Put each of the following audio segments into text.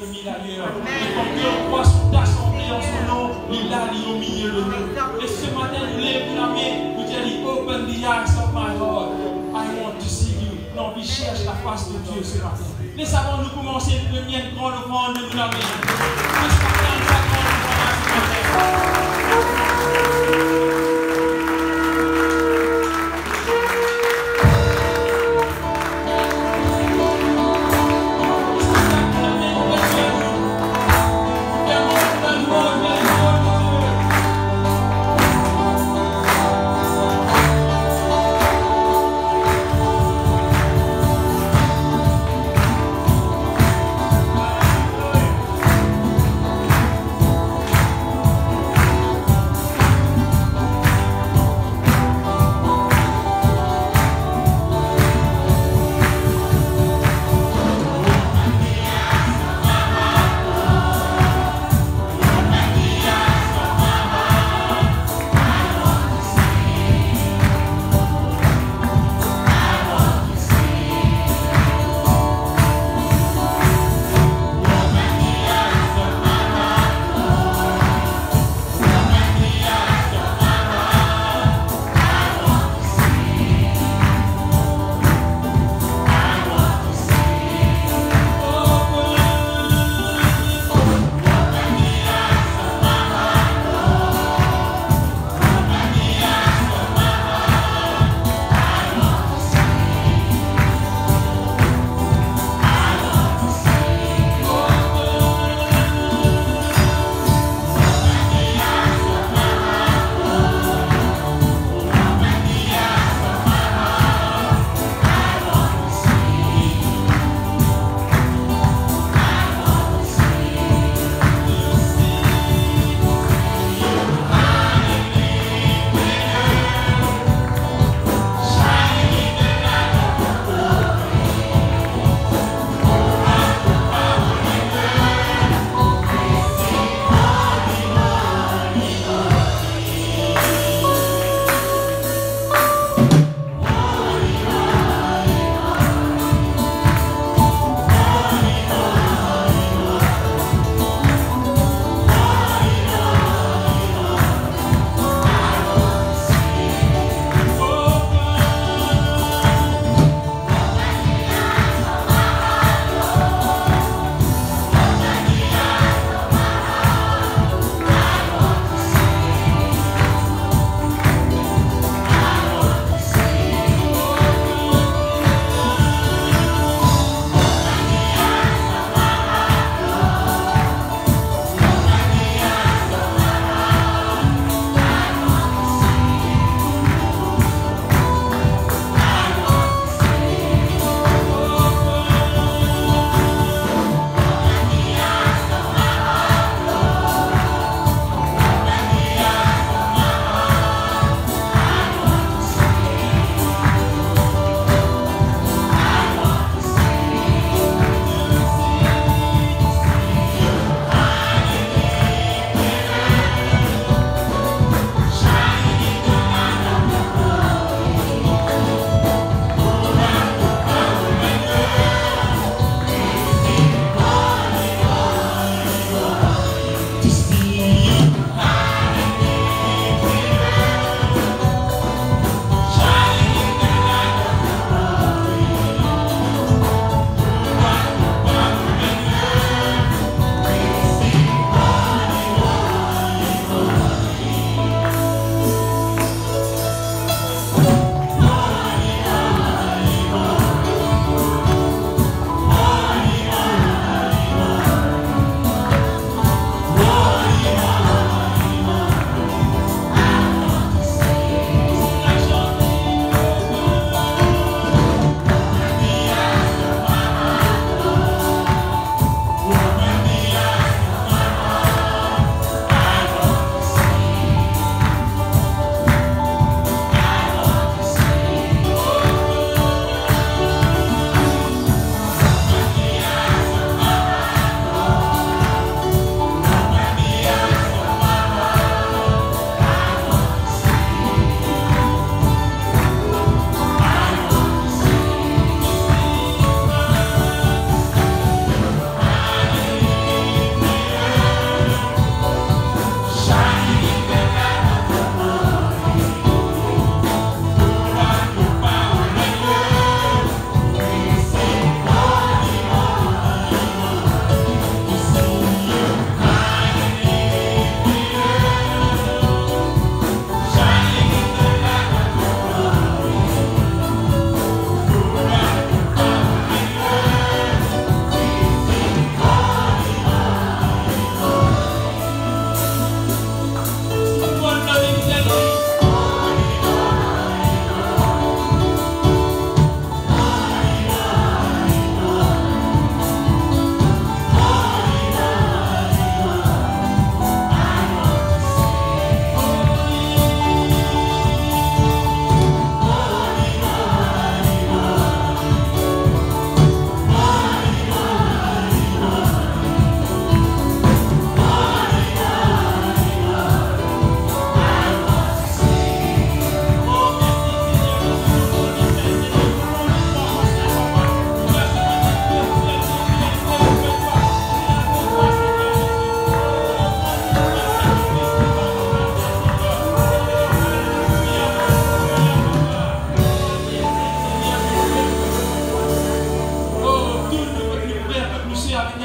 que mille ailleurs. Et comme deux ou trois sont assemblés en son nom, il a dit au milieu de nous. Et ce matin, nous lèvons la main, nous disons, open the eyes of my heart. I want to see you. Non, il cherche la face de Dieu ce matin. Mais avant nous commencer, nous devons une grande offrande de nous la main.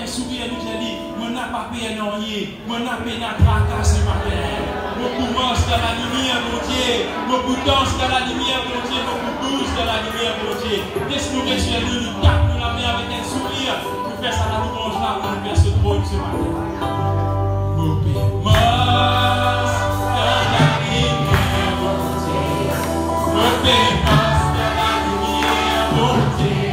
un sourire, nous dit, on n'a pas payé non rien, on n'a pas notre tracas ce matin. On commence dans la lumière, mon Dieu. On danse dans la lumière, mon Dieu. On bouge dans la lumière, mon Dieu. Laisse-nous rester nous tape nous la main avec un sourire. Nous faisons ça la louange là, pour nous faire ce trône ce matin. Mon Père, dans la lumière, mon Dieu. Mon Père, dans la lumière, mon Dieu.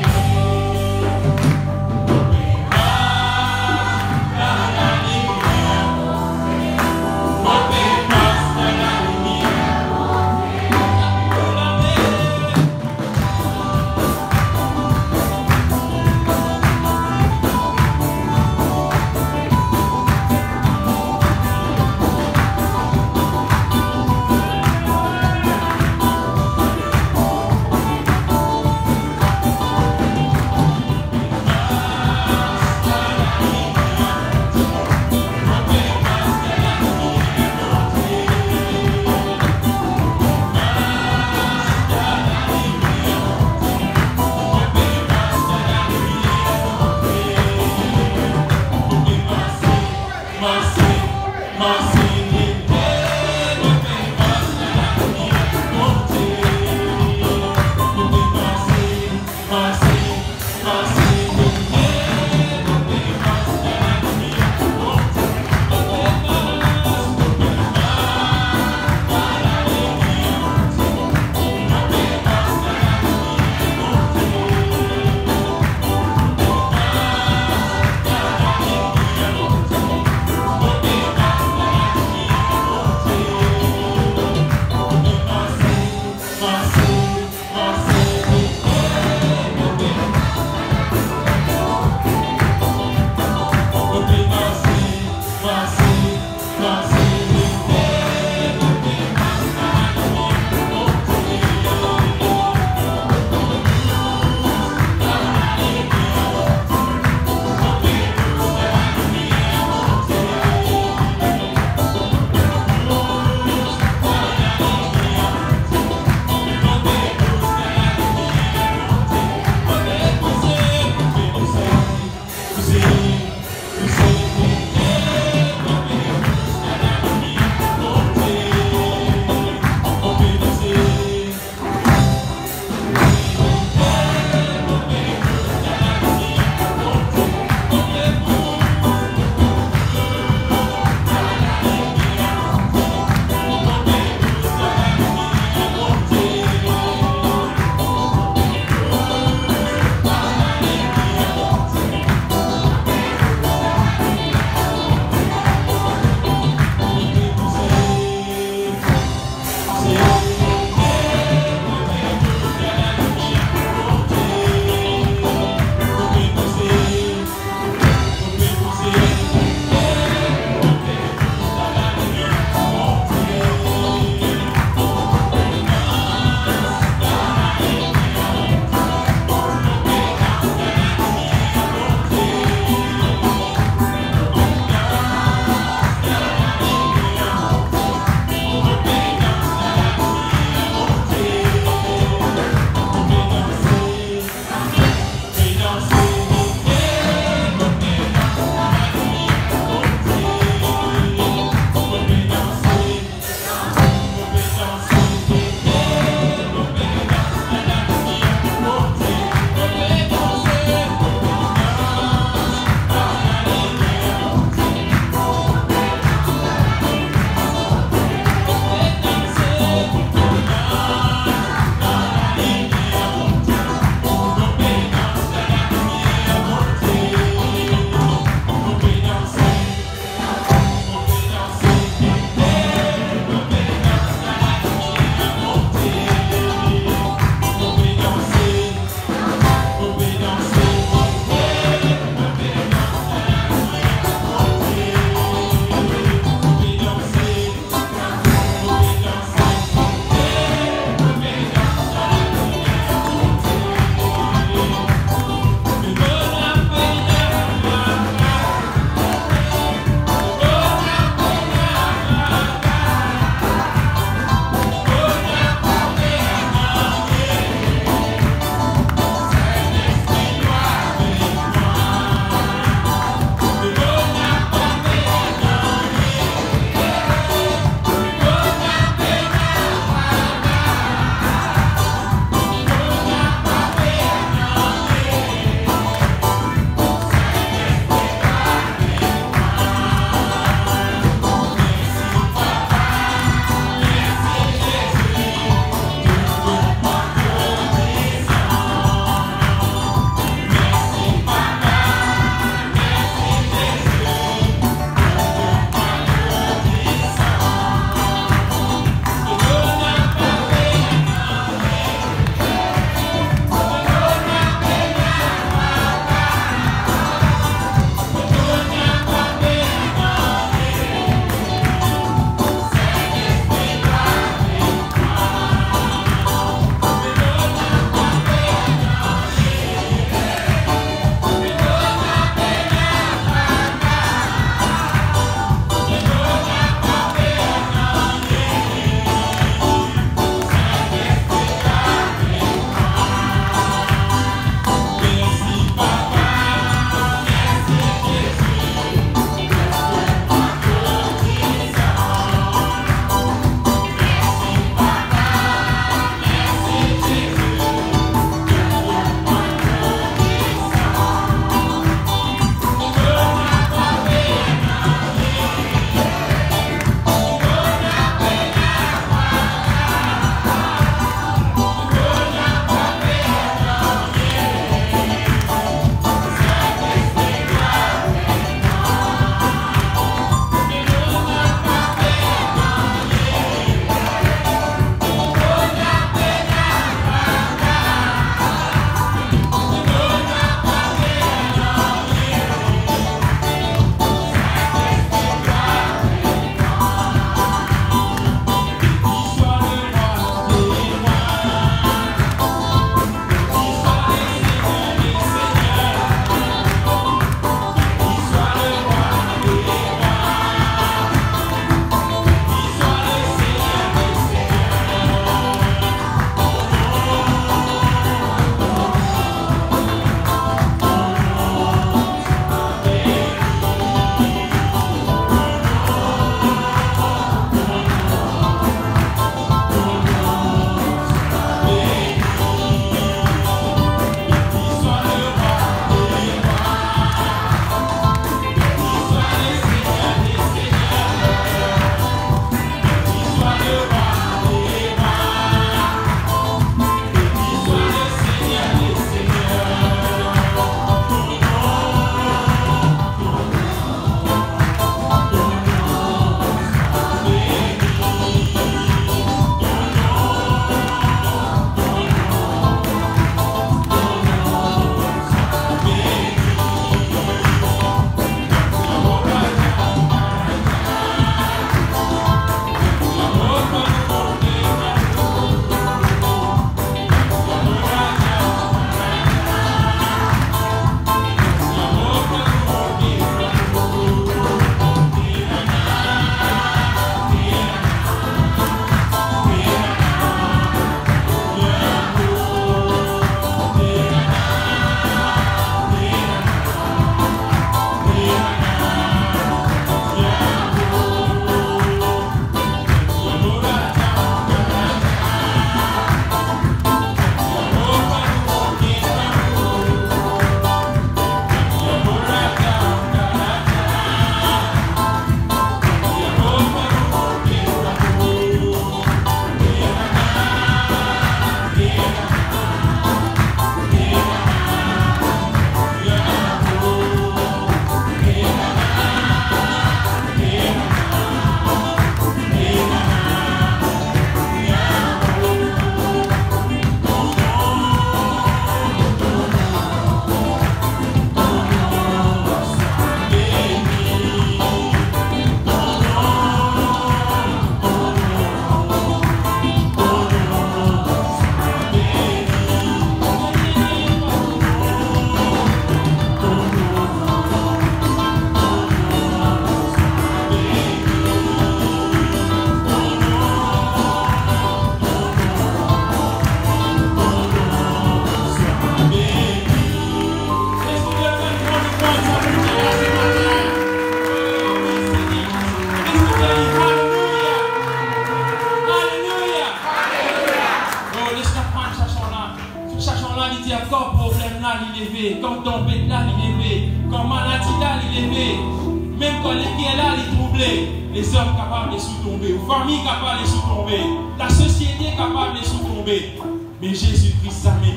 l'école, qui est là, il troublé. Les hommes capables de sous-tomber, les familles capables de sous-tomber, la société capable de sous-tomber. Mais Jésus-Christ, ça m'est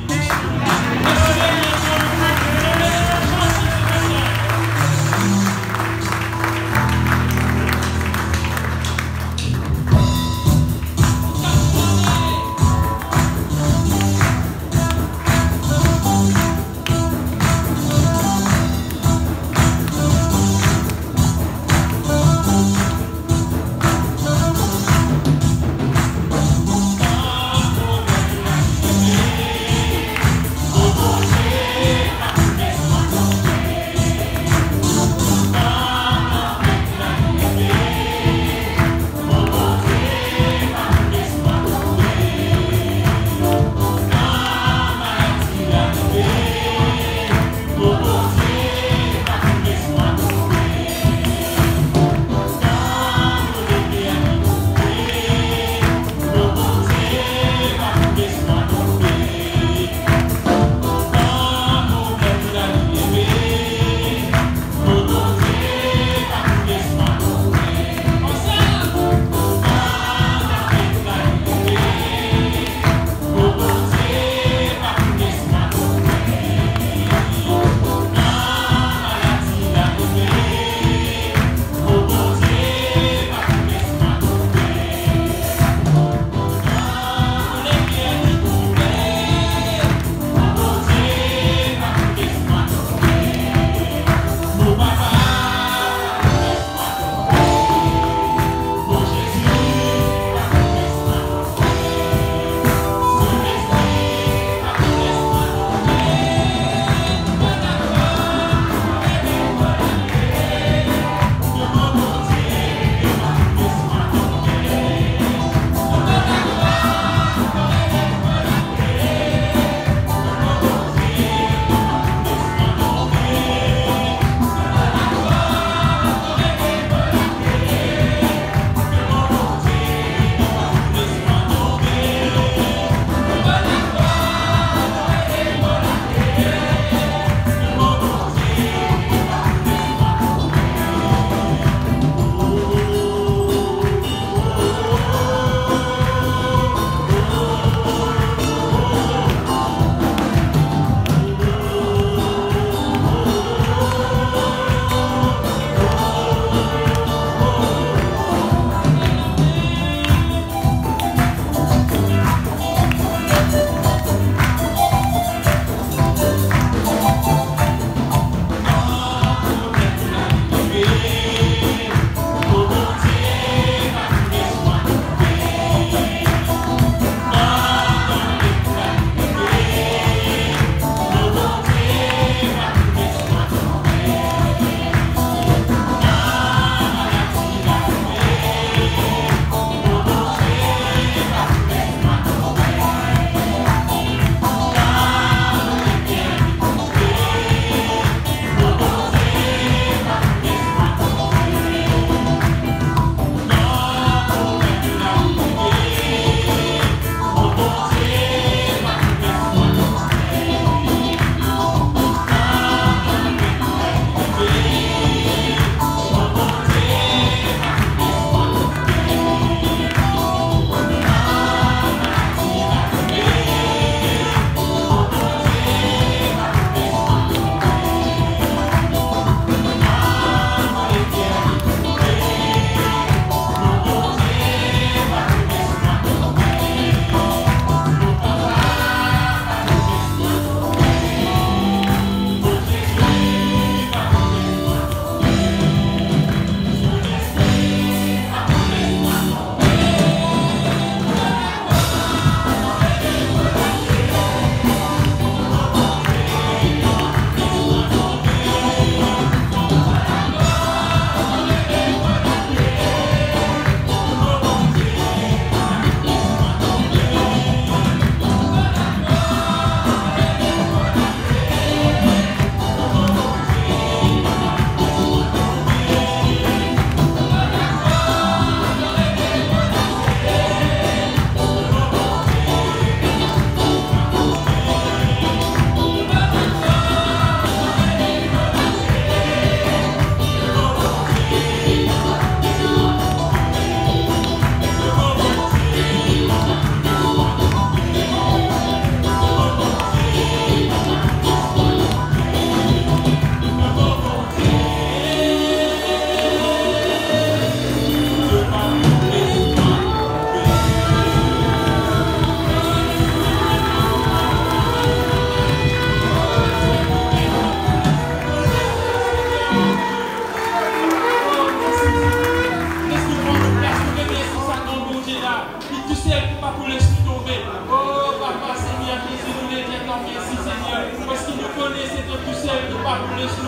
Oh,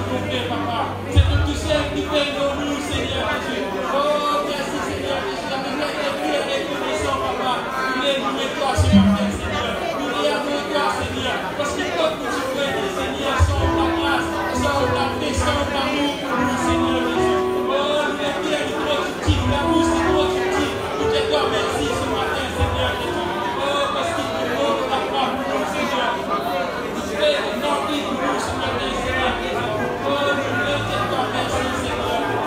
nous fait, papa. C'est que tu sais qui fait de nous, Seigneur Jésus. Oh, merci, Seigneur Jésus. Avec les prières et les connaissances, papa. Nous les louons toi, Seigneur, Seigneur. Nous les louons toi, Seigneur. Parce que toi, que tu fais, Seigneur, sans ta grâce, sans ta paix, sans ta amour pour nous, Seigneur Jésus. Oh, nous les prières, nous trop utiles. La bouche, c'est trop utile. Nous te disons merci ce matin, Seigneur Jésus. Oh, parce qu'il te faut ta part pour nous, Seigneur. Tu fais notre vie pour nous ce matin, Seigneur Jésus. Oh, nous voulons te dire merci, Seigneur.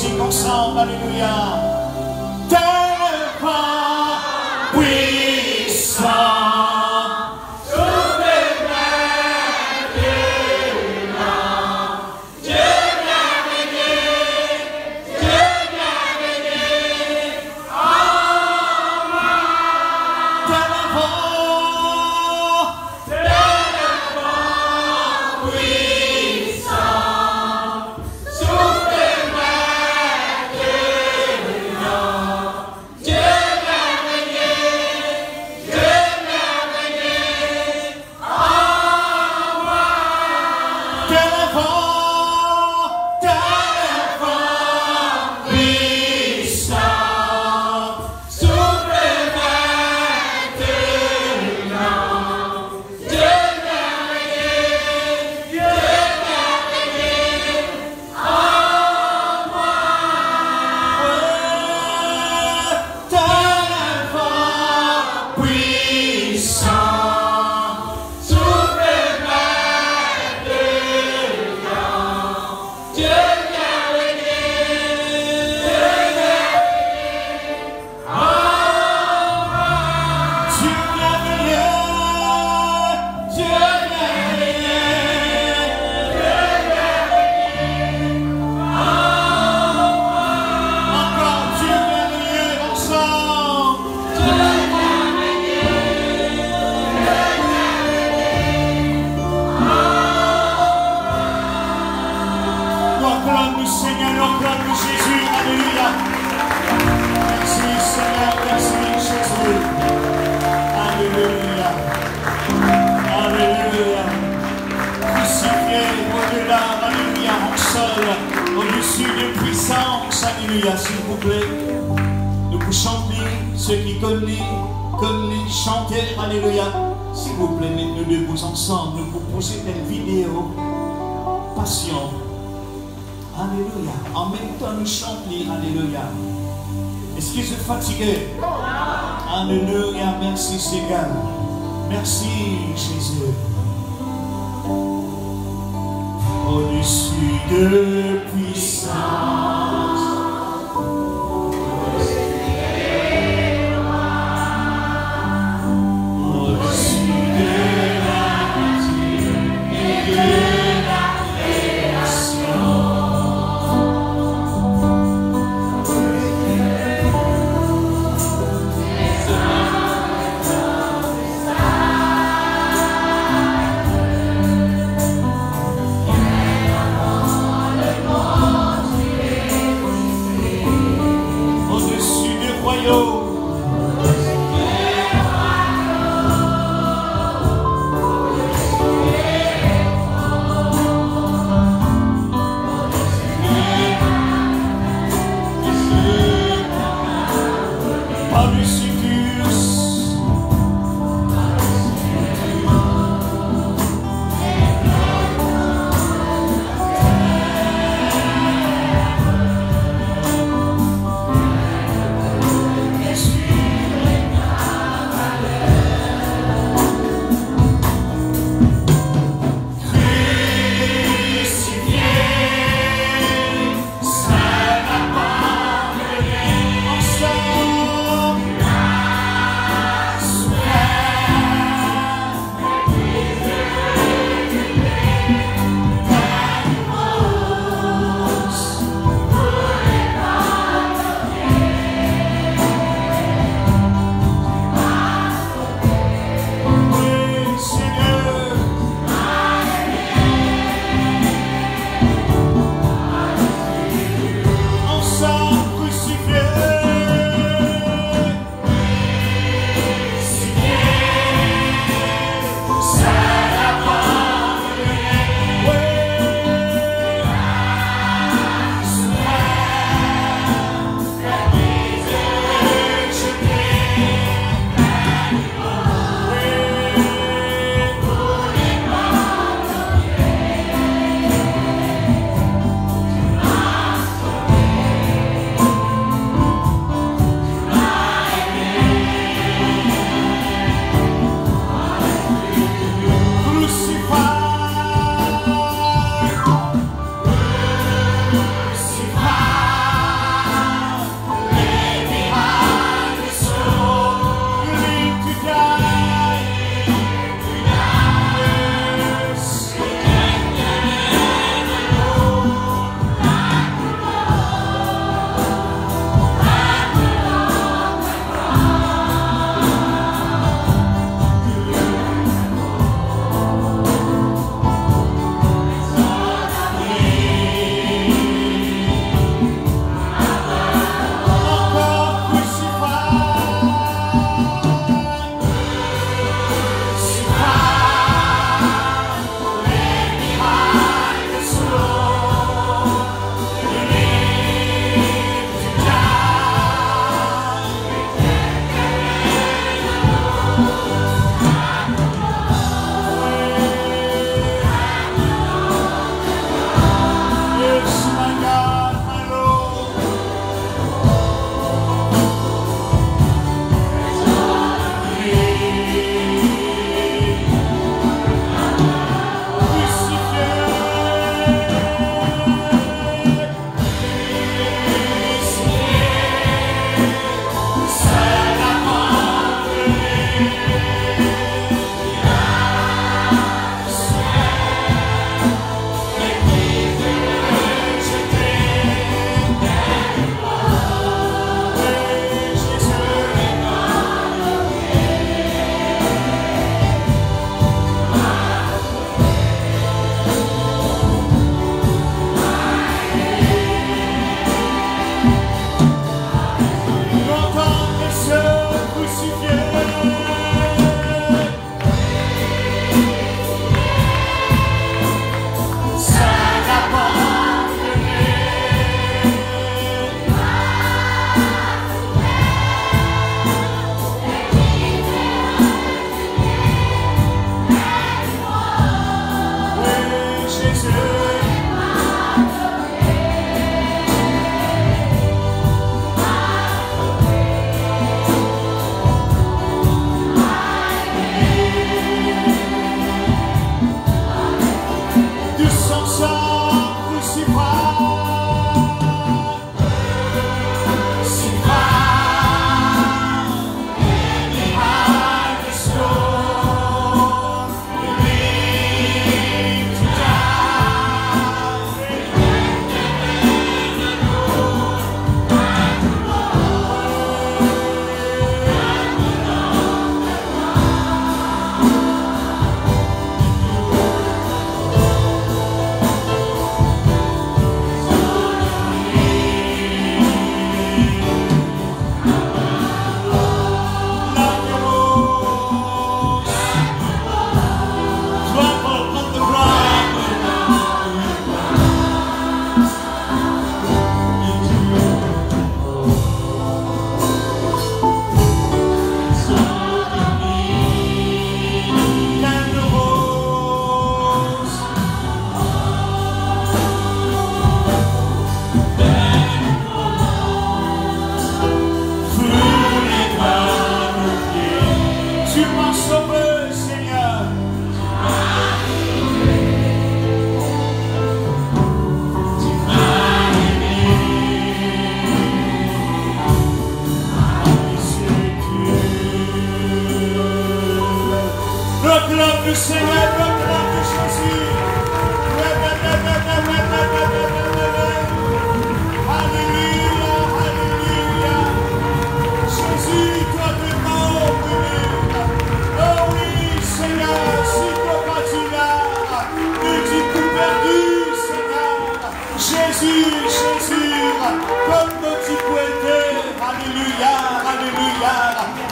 musique ensemble, alléluia. Tellement puissant. Au-dessus de puissance, alléluia, s'il vous plaît. Nous pouvons chanter, ceux qui connaissent, chanter, alléluia. S'il vous plaît, mettez-nous debout ensemble, nous pouvons poser une vidéo. Passion. Alléluia. En même temps, nous chantons, alléluia. Est-ce que vous êtes fatigué? Alléluia, merci Seigneur. Merci Jésus. Au-dessus de puissance, au-dessus de la nature et de la création.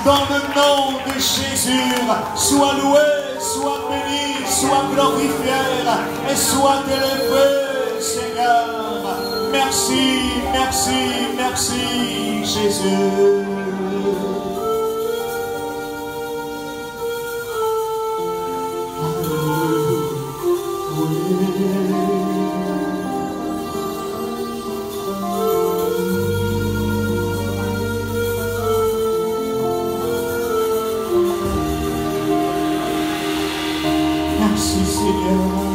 dans le nom de Jésus. Sois loué, sois béni, sois glorifié et sois élevé, Seigneur. Merci, merci, merci, Jésus. Merci Seigneur.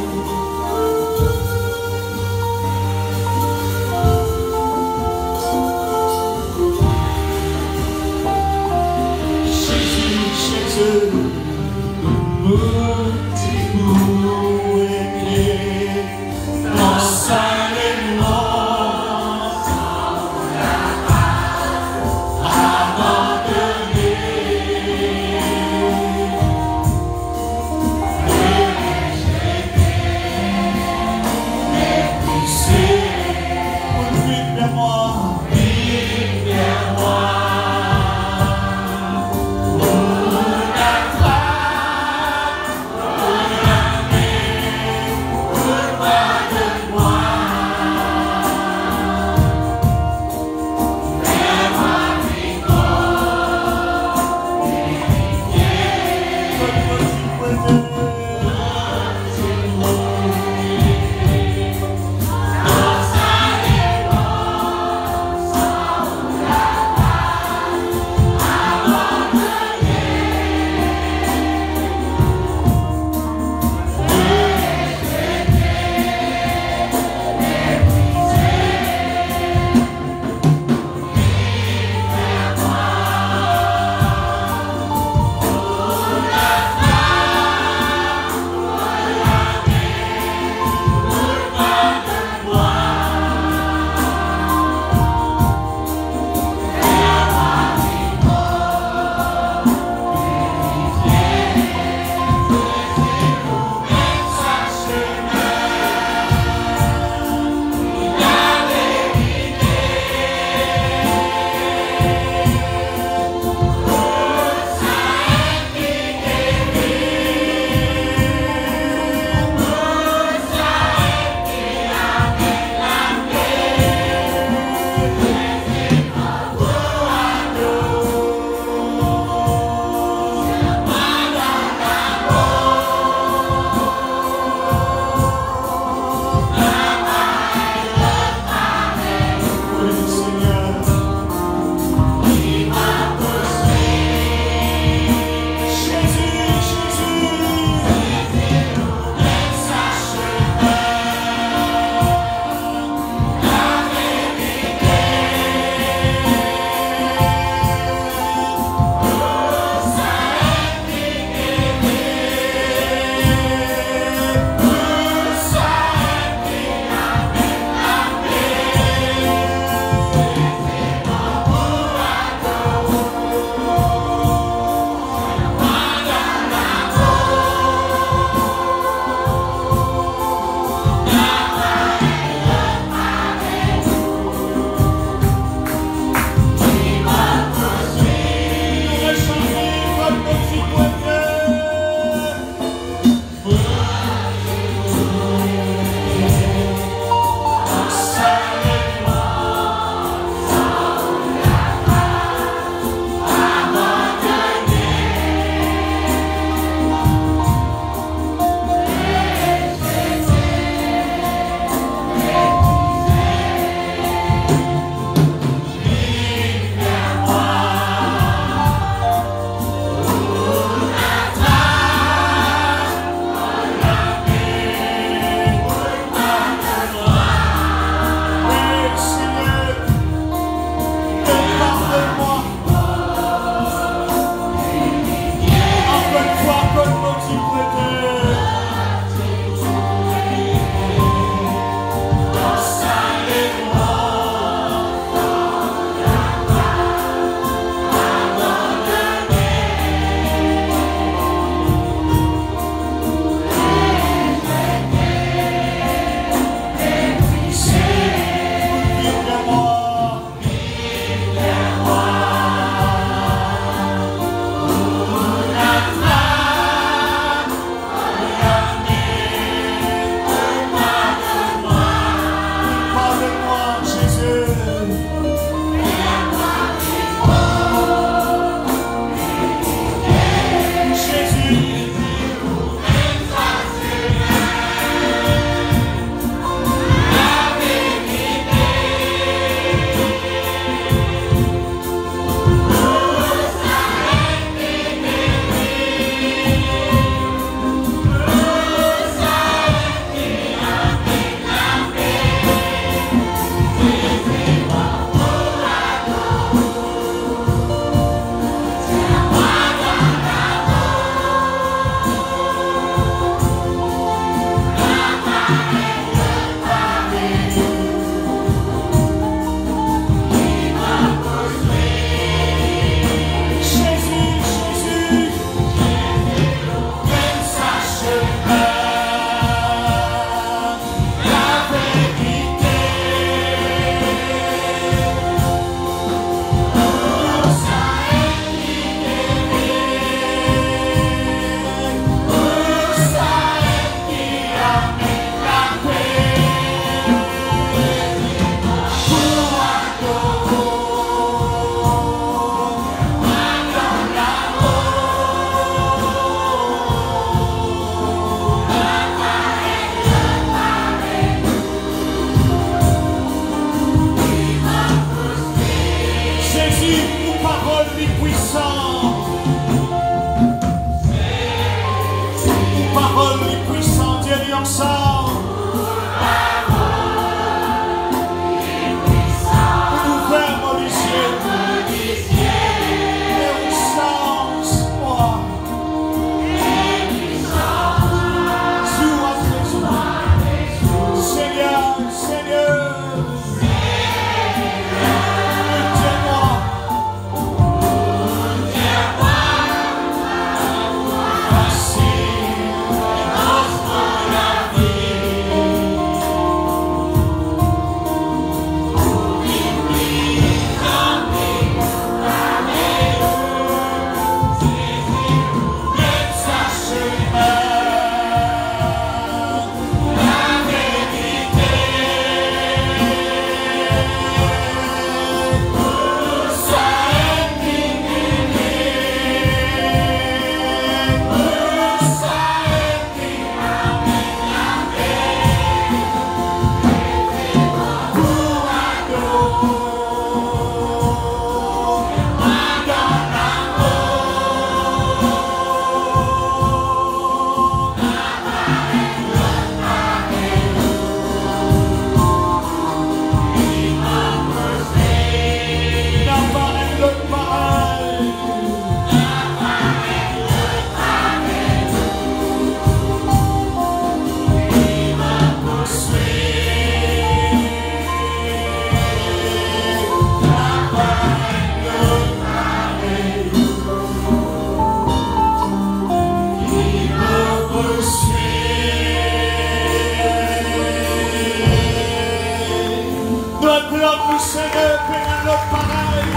nous, Seigneur, qu'il y ait un autre pareil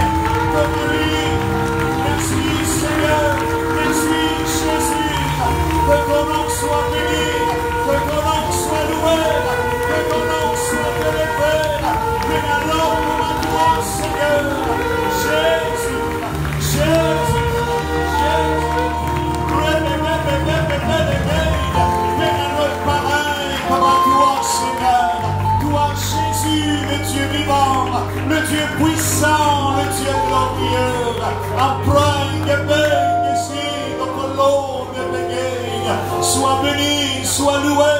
comme lui. Merci, Seigneur. Merci, Jésus. Que ton nom soit béni. Que ton nom soit loué. Que ton nom soit élevé. Qu'il y ait un autre comme à toi, Seigneur. Jésus. Jésus. Le Dieu vivant, le Dieu puissant, le Dieu glorieux, après que baigne ici, notre l'eau de baigne, sois béni, sois loué,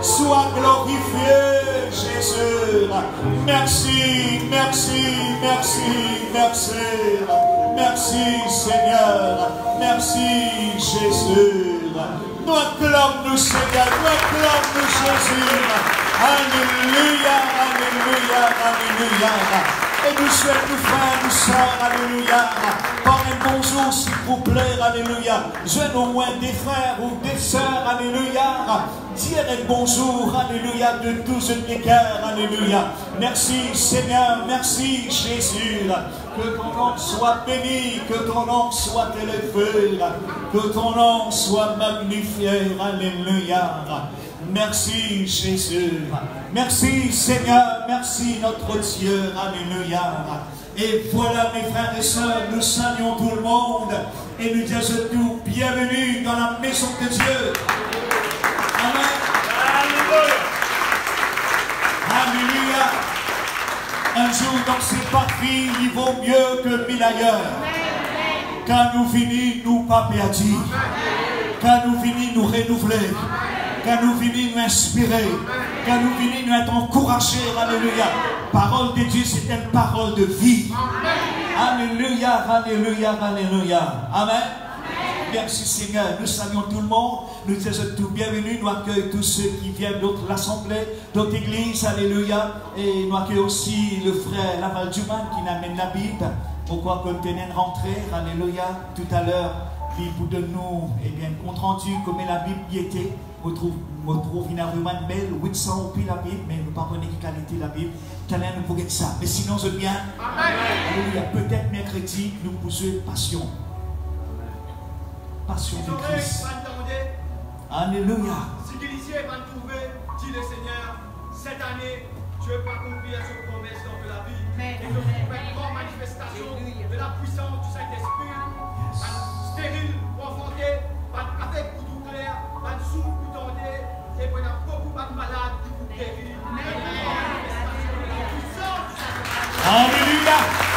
sois glorifié, Jésus. Merci, merci, merci, merci, merci Seigneur, merci Jésus. Nous acclamons, Seigneur, nous acclamons, Jésus. Alléluia, alléluia, alléluia. Et nous souhaitons, frères, nous sœurs, alléluia. Par un bonjour, s'il vous plaît, alléluia. Jeune au moins des frères ou des sœurs, alléluia. Dire un bonjour, alléluia, de tous les cœurs, alléluia. Merci Seigneur, merci Jésus. Que ton nom soit béni, que ton nom soit élevé, que ton nom soit magnifié, alléluia. Merci Jésus, merci Seigneur, merci notre Dieu, alléluia. Et voilà mes frères et sœurs, nous saluons tout le monde et nous disons tout bienvenue dans la maison de Dieu. Amen. Alléluia. Un jour dans ces patries, il vaut mieux que 1000 ailleurs. Quand nous finissons, nous pas perdus. Quand nous finissons, nous renouveler. Quand nous finissons, nous inspirer. Quand nous finissons, nous être encouragés. Alléluia. Parole de Dieu, c'est une parole de vie. Alléluia, alléluia, alléluia. Amen. Merci Seigneur, nous saluons tout le monde, nous disons tout bienvenue, nous accueillons tous ceux qui viennent d'autres l'assemblée, d'autres églises, alléluia, et nous accueillons aussi le frère Laval Duman qui nous amène la Bible, pourquoi qu'on tenait de rentrer, alléluia, tout à l'heure, il vous donne nous, eh bien, compte rendu comme la Bible y était, on trouve une argument de mail, 800 puis la Bible, mais nous ne parlons pas de qualité de la Bible, quelqu'un nous pourrait ça, mais sinon je viens, alléluia, peut-être mercredi, nous posons passion. Passion de Christ. Alléluia. Si l'initié va trouver, dit le Seigneur, cette année, Dieu va accomplir ce promesse dans la vie. Et que vous pouvez une grande manifestation de la puissance du Saint-Esprit, stérile, confronté, avec tout clair, sourd, tout tendé, et vous avez beaucoup de malades qui vous guérissent. Manifestation de la puissance du Saint-Esprit. Alléluia.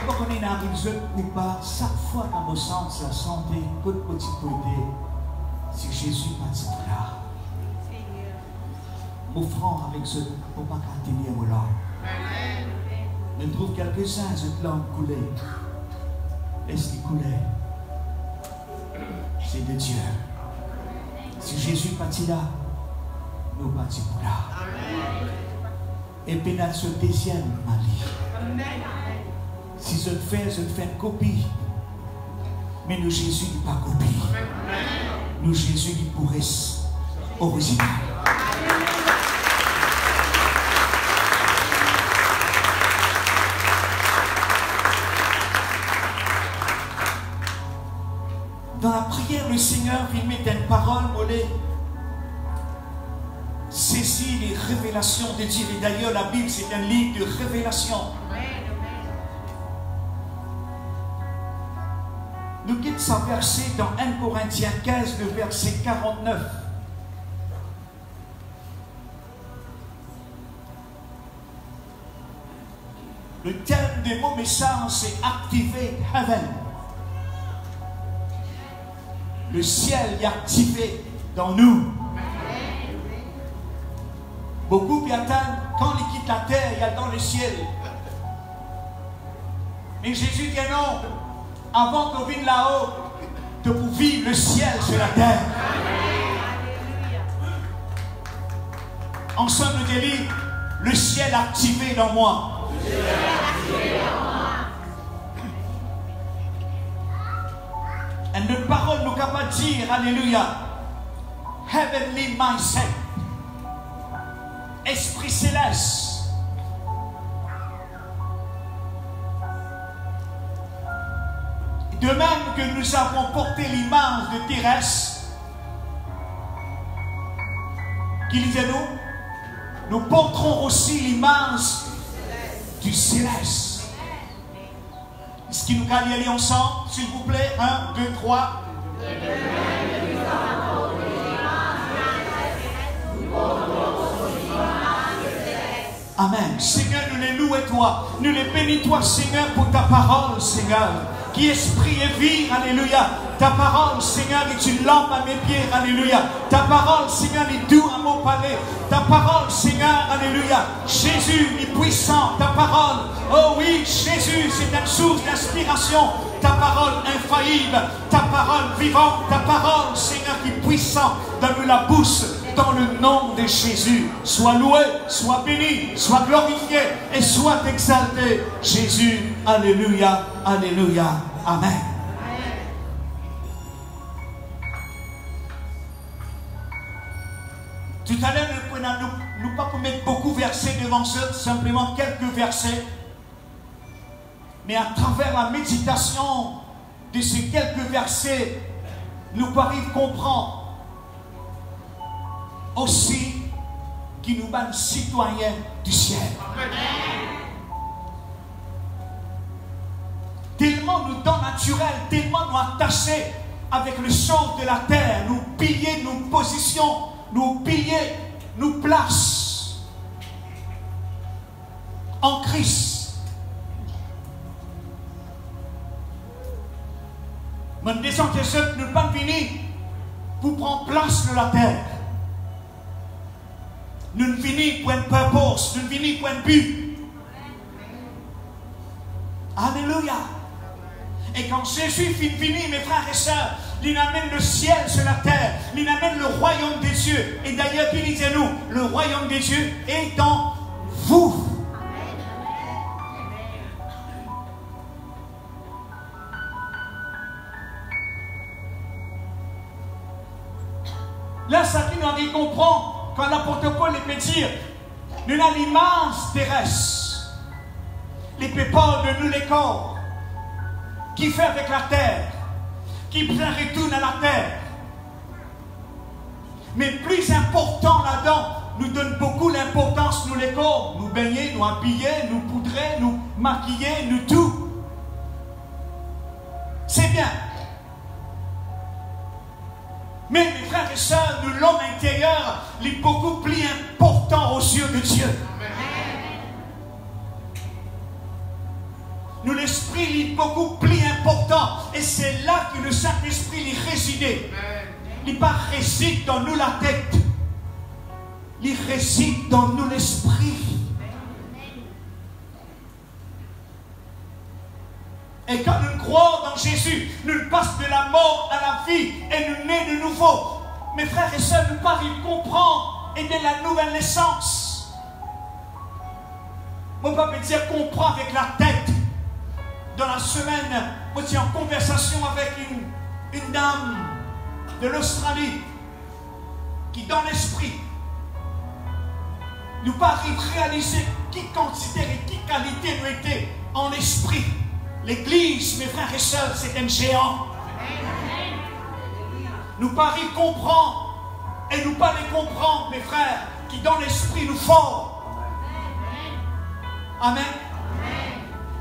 Quand on est arrivé ou pas, chaque fois dans nos sens, la santé, toute petite côté, c'est Jésus parti là. Offrant avec ce pour pas qu'à tenir là. Je trouve quelques-uns, cette langue coulée. Laisse-les couler. C'est de Dieu. Si Jésus parti là, nous partons pour là. Et puis dans ce deuxième Mali. Si je fais une copie. Mais nous, Jésus n'est pas copie. Nous, Jésus n'est pour original. Dans la prière, le Seigneur, il met une parole, mollet. Saisis les révélations de Dieu. Et d'ailleurs, la Bible, c'est un livre de révélation. Nous quittons sa verset dans 1 Corinthiens 15, le verset 49. Le thème de mon message, c'est Activer Heaven. Le ciel est activé dans nous. Beaucoup qui attendent, quand ils quittent la terre, il y a dans le ciel. Mais Jésus dit non. Avant qu'on vienne là-haut, de vous vivre le ciel sur la terre. Ensemble de livres, le ciel activé dans moi. Et notre parole nous capable de dire, alléluia, heavenly mindset, esprit céleste. De même que nous avons porté l'image de terrestre, qui disait-nous, nous porterons aussi l'image du céleste. Est-ce qu'il nous gagne aller ensemble, s'il vous plaît? 1, 2, 3. Amen. Seigneur, nous les louons toi. Nous les bénissons toi, Seigneur, pour ta parole, Seigneur. Qui esprit et vie, alléluia. Ta parole, Seigneur, est une lampe à mes pieds, alléluia. Ta parole, Seigneur, est doux à mon palais. Ta parole, Seigneur, alléluia. Jésus est puissant. Ta parole, oh oui, Jésus, c'est une source d'inspiration. Ta parole infaillible, ta parole vivante, ta parole, Seigneur, qui est puissant. Donne-nous la bouche dans le nom de Jésus. Sois loué, sois béni, sois glorifié et sois exalté. Jésus, alléluia, alléluia, amen. Tout à l'heure, nous ne pas mettre beaucoup de versets devant eux, simplement quelques versets. Mais à travers la méditation de ces quelques versets, nous pouvons comprendre aussi qui nous rend citoyens du ciel. Tellement nous dons naturel, tellement nous attachés avec le sol de la terre, nous piller nos positions, nous piller nos places en Christ. Mais descend que ceux qui ne pas venir pour prendre place de la terre. Nous ne venons pour un purpose, nous ne venons pour un but. Alléluia. Et quand Jésus finit, mes frères et sœurs, il amène le ciel sur la terre, il amène le royaume des cieux. Et d'ailleurs, qui disait-nous, le royaume des cieux est en vous. Là, ça qui nous dit comprend quand l'apôtre Paul les peut dire, nous avons l'immense terrestre, les pépas de nous les corps, qui fait avec la terre, qui retourne à la terre. Mais plus important là-dedans, nous donne beaucoup l'importance, nous les corps, nous baigner, nous habiller, nous poudrer, nous maquiller, nous tout. C'est bien. Mais mes frères et sœurs, nous l'homme intérieur est beaucoup plus important aux yeux de Dieu. Nous l'esprit est beaucoup plus important. Et c'est là que le Saint-Esprit y réside. Il ne réside pas dans nous la tête. Il réside dans nous l'esprit. Et quand nous croyons dans Jésus, nous passons de la mort à la vie et nous naissons de nouveau. Mes frères et sœurs, nous parlons de comprendre et de la nouvelle naissance. Mon papa peut dire comprendre avec la tête. Dans la semaine, moi j'étais en conversation avec une dame de l'Australie qui, dans l'esprit, nous pas réaliser qui quantité et qui qualité nous était en esprit. L'église, mes frères et sœurs, c'est un géant. Nous pas y comprendre et nous pas les comprendre, mes frères, qui dans l'esprit nous forment. Amen.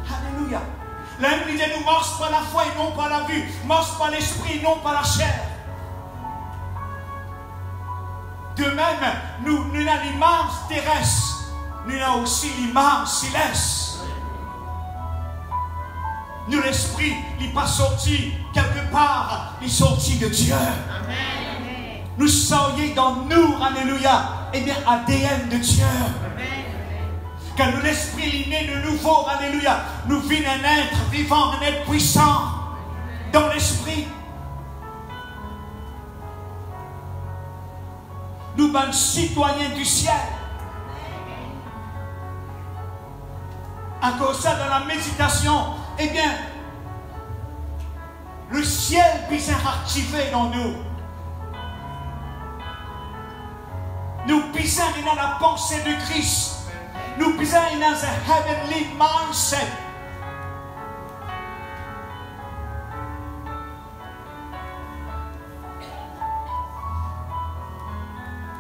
Alléluia. L'un disait, nous marchons par la foi et non par la vue. Marche par l'esprit et non par la chair. De même, nous avons l'image terrestre. Nous avons aussi l'image céleste. Nous, l'esprit, il n'est pas sorti quelque part, il est sorti de Dieu. Amen. Nous soyons dans nous, alléluia, et bien ADN de Dieu. Amen. Quand nous, l'esprit, est né de nouveau, alléluia, nous vîmes un être vivant, un être puissant, dans l'esprit. Nous sommes citoyens du ciel. À cause de ça, dans la méditation, eh bien, le ciel puisse activer dans nous. Nous puissions dans la pensée de Christ. Nous puissions dans un heavenly mindset.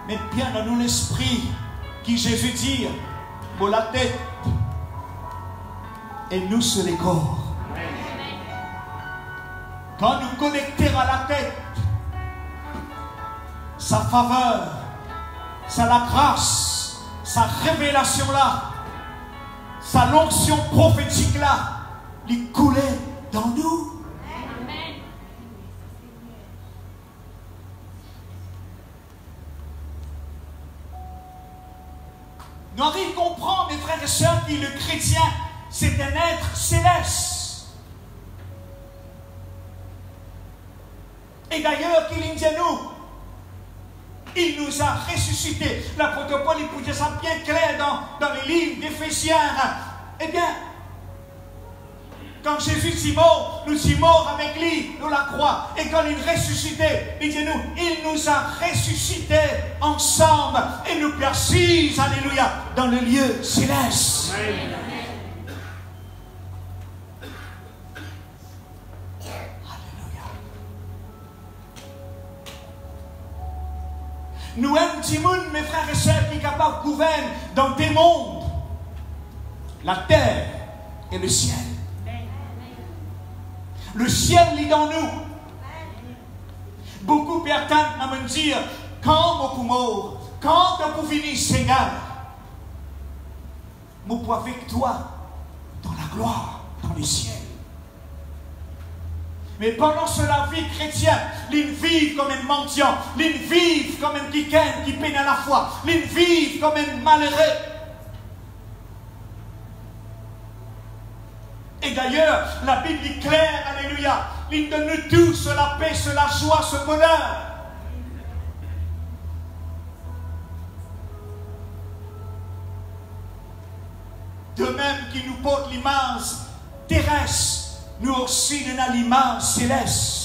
Mais bien dans nous l'esprit qui Jésus dit pour la tête et nous sur les corps. Quand nous connectons à la tête, sa faveur, sa la grâce, sa révélation là, sa l'onction prophétique là, il coulait dans nous. Nous arrivons à comprendre, mes frères et sœurs, que le chrétien, c'est un être céleste. Et d'ailleurs, qu'il dit nous, il nous a ressuscités. L'apôtre Paul, il pouvait ça bien clair dans les livres d'Éphésiens. Eh bien, quand Jésus est mort, nous sommes morts avec lui, nous la croix. Et quand il ressuscitait, il dit nous, il nous a ressuscités ensemble et nous placés, alléluia, dans le lieu céleste. Amen. Nous un petit monde, mes frères et sœurs, qui est capable de gouverner dans des mondes, la terre et le ciel. Le ciel est dans nous. Beaucoup d'attendent à me dire, quand je mort, quand je vous finir, Seigneur, je peux avec toi dans la gloire, dans le ciel. Mais pendant ce la vie chrétienne, l'une vive comme un mendiant, l'une vive comme un qui peine à la foi, l'une vive comme un malheureux. Et d'ailleurs, la Bible est claire, alléluia, l'une de nous tous la paix, la joie, ce bonheur. De même qu'il nous porte l'immense terrestre, nous aussi nous avons l'immense céleste.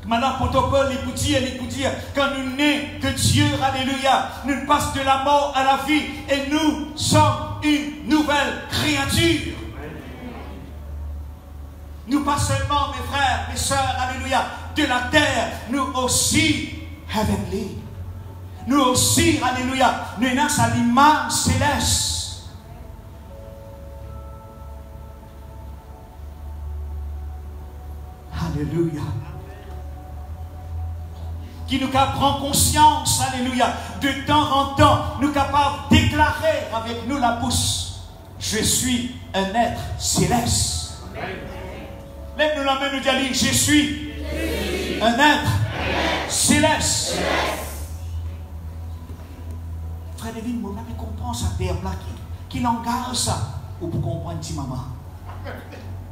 Maintenant, l'apôtre Paul, il peut dire, quand nous naissons que Dieu, alléluia, nous passe de la mort à la vie et nous sommes une nouvelle créature. Nous pas seulement, mes frères, mes sœurs, alléluia, de la terre, nous aussi, heavenly. Nous aussi, alléluia, nous sommes à l'immense céleste. Alléluia. Qui nous prend conscience, alléluia, de temps en temps, nous capables de déclarer avec nous la bouche, je suis un être céleste. Lève-nous la main, nous disons, je suis un être céleste. Frère David, vous n'avez comprendre ça terme-là, qui l'engage ça, ou pour comprendre petit maman.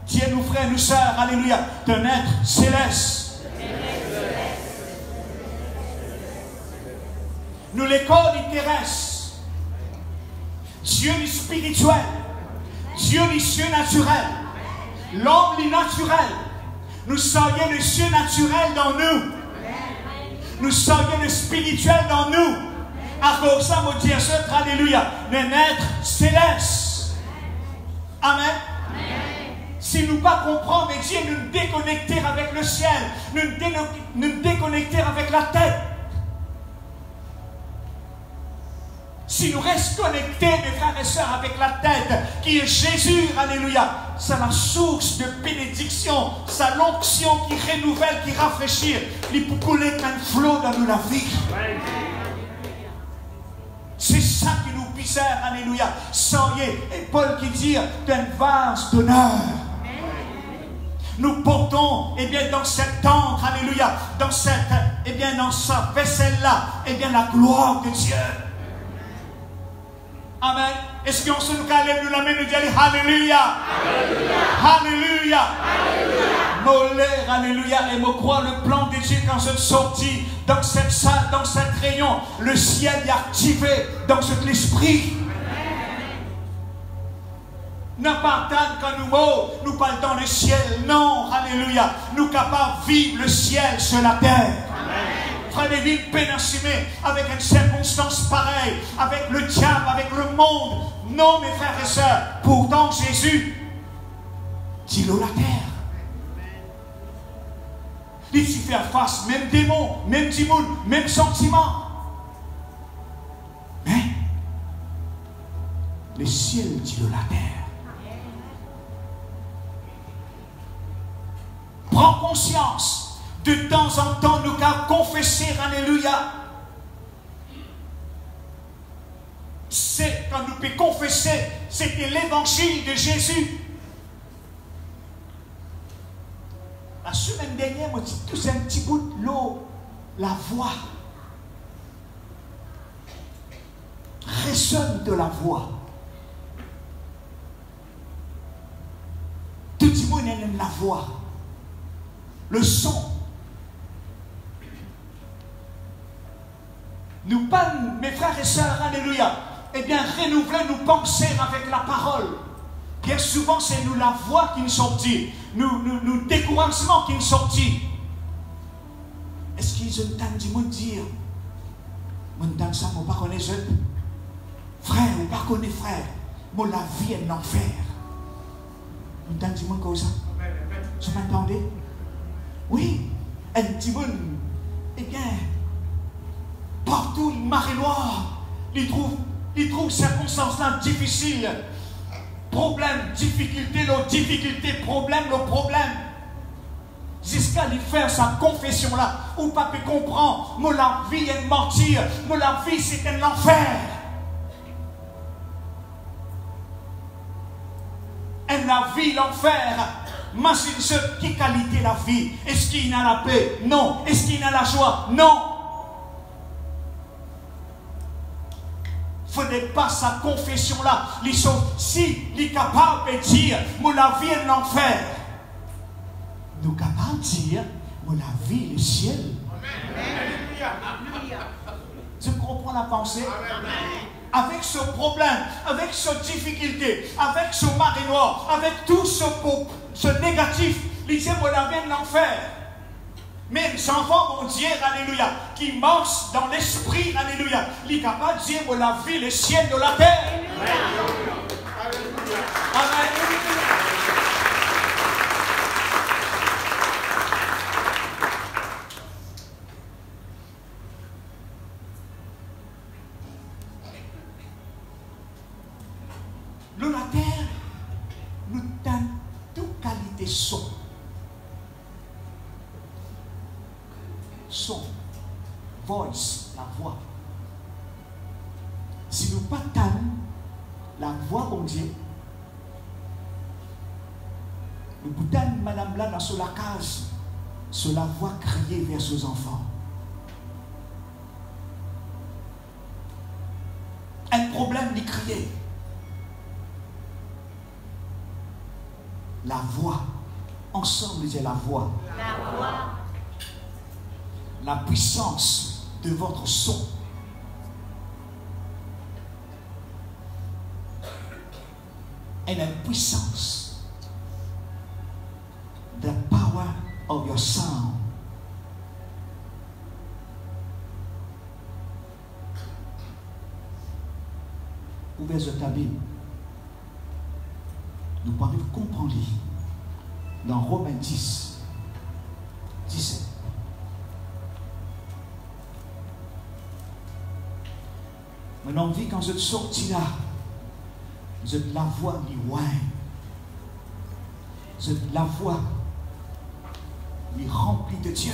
Dieu nous frères, nous sœurs, alléluia, d'un être céleste. Nous l'école terrestre. Dieu est spirituel. Dieu est cieux naturel. L'homme est naturel. Nous soyons le cieux naturel dans nous. Nous soyons le spirituel dans nous. À cause ça, mon Dieu, alléluia, un être céleste. Amen. Si nous ne pas comprendre, mais Dieu nous déconnecter avec le ciel, nous déconnecter avec la tête. Si nous restons connectés, mes frères et sœurs, avec la tête, qui est Jésus, alléluia, c'est la source de bénédiction, c'est l'onction qui renouvelle, qui rafraîchit, qui peut couler un flot dans nous la vie. C'est ça qui nous puisse, alléluia, soyez, et Paul qui dit, d'un vase d'honneur. Nous portons, eh bien, dans cette tente, alléluia, dans cette, eh bien, dans sa vaisselle-là, eh bien, la gloire de Dieu. Amen. Est-ce qu'on se nous lève la main, nous dit Alléluia. Alléluia. Alléluia. Alléluia. Et me croire le plan de Dieu quand je sortis dans cette salle, dans cette réunion. Le ciel est activé dans cet esprit. n'a pas atteint quand nous morts, nous parlons dans le ciel. Non, alléluia. Nous sommes capables de vivre le ciel sur la terre. Frère David, peine assumée avec une circonstance pareille, avec le diable, avec le monde. Non, mes frères et sœurs, pourtant Jésus dit l'eau la terre. Il s'y fait face, même démon, même timoun, même sentiment. Mais le ciel dit l'eau la terre. Prends conscience, de temps en temps, nous qu'à confesser, alléluia. C'est quand nous pouvons confesser, c'était l'évangile de Jésus. La semaine dernière, moi, tout un petit bout de l'eau, la voix résonne de la voix. Tout le monde aime la voix. Le son. Nous parlons, mes frères et sœurs, alléluia, eh bien, renouveler nos pensées avec la parole. Bien souvent, c'est nous la voix qui nous sortit, nous découragement qui nous sortit. Est-ce qu'ils entendent dire, moi, dans ça, moi, pas connaître je, frère, ou pas connaître frère, moi, la vie est l'enfer. Vous entendez comme ça? Vous m'entendez? Oui, un petit monde, eh bien, partout, marée noire, il trouve circonstances-là difficiles. Problème, difficulté, problème. Jusqu'à lui faire sa confession-là, ou pas peut comprendre, moi la vie est mentir, moi la vie c'est un enfer. Et la vie, l'enfer. Imagine ce qui qualité la vie. Est-ce qu'il y a la paix? Non. Est-ce qu'il y a la joie? Non. Il ne faudrait pas sa confession là. Si il est capable de dire, moi la vie est l'enfer. Nous sommes capables de dire, moi la vie est le ciel. Tu comprends la pensée? Avec ce problème, avec cette difficulté, avec ce marée noire, avec tout ce négatif, il dit, moi la vie est l'enfer. Mais les enfants vont dire, alléluia, qui marchent dans l'esprit, alléluia, il est capable de dire, moi la vie, le ciel de la terre. Amen. L'eau la terre, nous donne toute qualité son. Son, voice, la voix. Si nous pas tannons la voix, bon Dieu, nous boutons madame là dans la case, sur la voix crier vers ses enfants. Un problème de crier. La voix, ensemble, c'est la voix. La voix. La puissance de votre son. Et la puissance. The power of your sound. Ouvrez ta Bible. Nous pouvons comprendre dans Romains 10, 17. Maintenant, on vit quand je suis sorti là, je la voix du wine. Je la voix lui remplie de Dieu.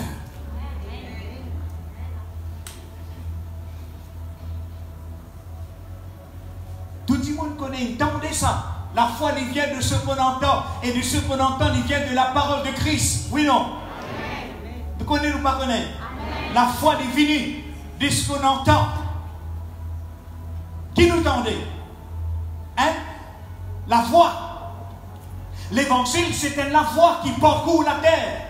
Tout le monde connaît, entendez ça. La foi, il vient de ce qu'on entend. Et de ce qu'on entend, il vient de la parole de Christ. Oui, non? Vous connaissez ou pas connaissez? La foi, il vient de ce qu'on entend. Qui nous entendait? Hein? La voix. L'évangile, c'est la voix qui parcourt la terre.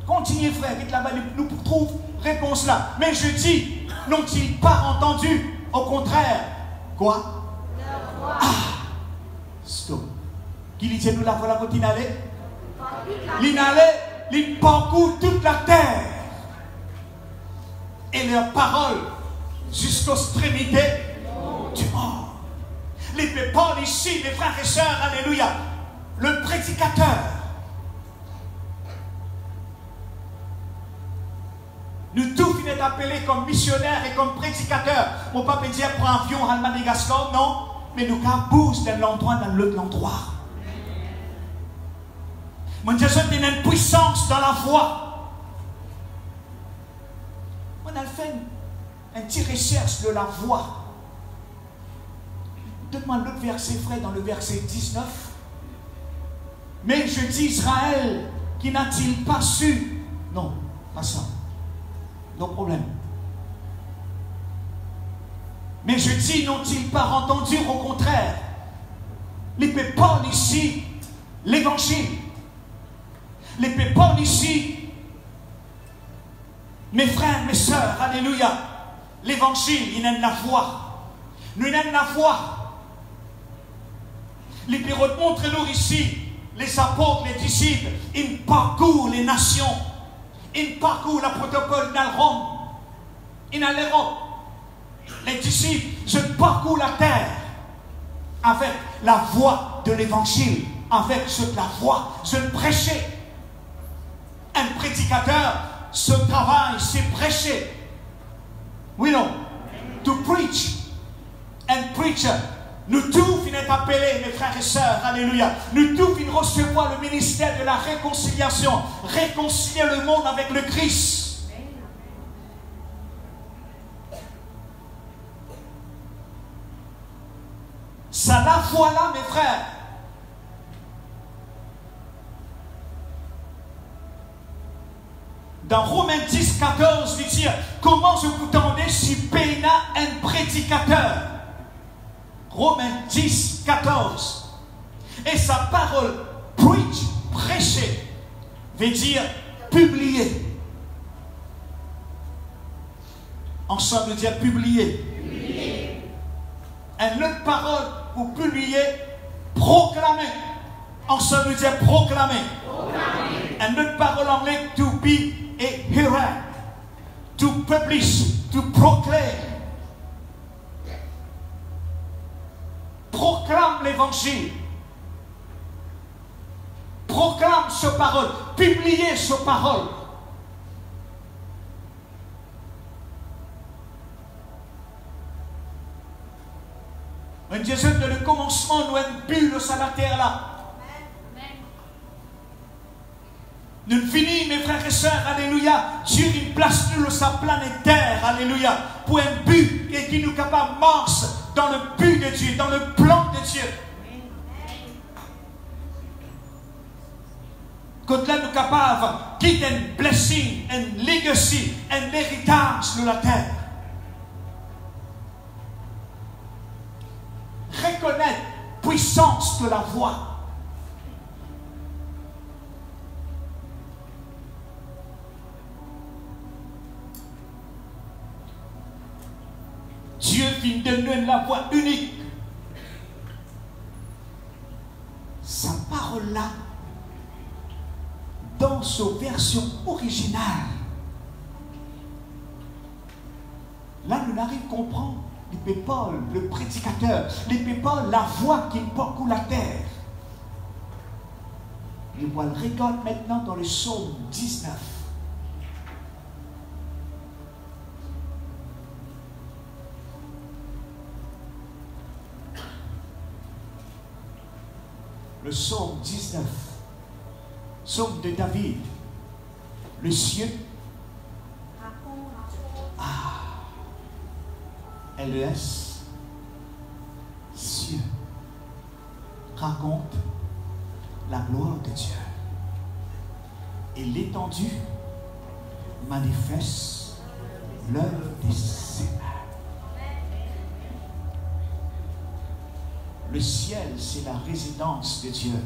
Continuez, frère, vite là-bas, nous trouvons réponse là. Mais je dis, n'ont-ils pas entendu? Au contraire, quoi? Ah, Qui dit nous la voilà continue aller? Il parcourt toute la terre. Et leurs paroles jusqu'aux extrémités du monde. Les pépas ici, mes frères et sœurs, alléluia. Le prédicateur. Nous tous finissons appelés comme missionnaires et comme prédicateurs. Mon papa dit prends un avion à Madagascar, non. Mais nous bougons d'un endroit dans l'autre endroit. Mon Dieu, il y a une puissance dans la voix. On a fait un petit recherche de la voix. Donne-moi l'autre verset, frère, dans le verset 19. Mais je dis Israël, qui n'a-t-il pas su? Non, pas ça. Non problème. Mais je dis, n'ont-ils pas entendu? Au contraire, les pépas ici, l'évangile. Les pépas ici, mes frères, mes sœurs, alléluia. L'évangile, il aime la voix. Nous aimons la voix. Les période montrent-nous ici, les apôtres, les disciples, ils parcourent les nations. Ils parcourent le protocole dans Rome. Ils dans l'Europe. Les disciples, je parcours la terre avec la voix de l'évangile, avec la voix, je prêchais. Un prédicateur, ce travail, c'est prêcher. Oui, non. To preach. Un preacher. Nous tous finissons appelés, mes frères et sœurs, alléluia. Nous tous finissons recevoir le ministère de la réconciliation. Réconcilier le monde avec le Christ. Ça la voilà, mes frères. Dans Romains 10, 14, il dit comment je vous tendais si Péna un prédicateur. Romains 10, 14. Et sa parole, preach, prêcher, veut dire publier. Ensemble, veut dire publier. Une autre parole pour publier, proclamer. Ensemble, veut dire proclamer. Une autre parole en anglais, to be a hearer, to publish, to proclaim. Proclame l'évangile. Proclame ce parole. Publiez ce parole. Un Dieu de le commencement, nous avons bu sur la terre là. Nous finissons, mes frères et sœurs, alléluia. Dieu nous place nous sur sa planète terre, alléluia, pour un but et qui nous capable de marcher dans le but de Dieu, dans le plan de Dieu. Quand là nous sommes capables de quitter un blessing, un legacy, un héritage sur la terre. Reconnaître la puissance de la voix. Dieu vient de donner la voix unique. Sa parole-là, dans sa version originale, là, nous n'arrivons à comprendre les pépoles, le prédicateur, les pépoles, la voix qui parcourt la terre. Et on le regarde maintenant dans le psaume 19. Le psaume 19, psaume de David, le ciel, LES, cieux, raconte la gloire de Dieu. Et l'étendue manifeste l'œuvre de ses mains. Le ciel, c'est la résidence de Dieu.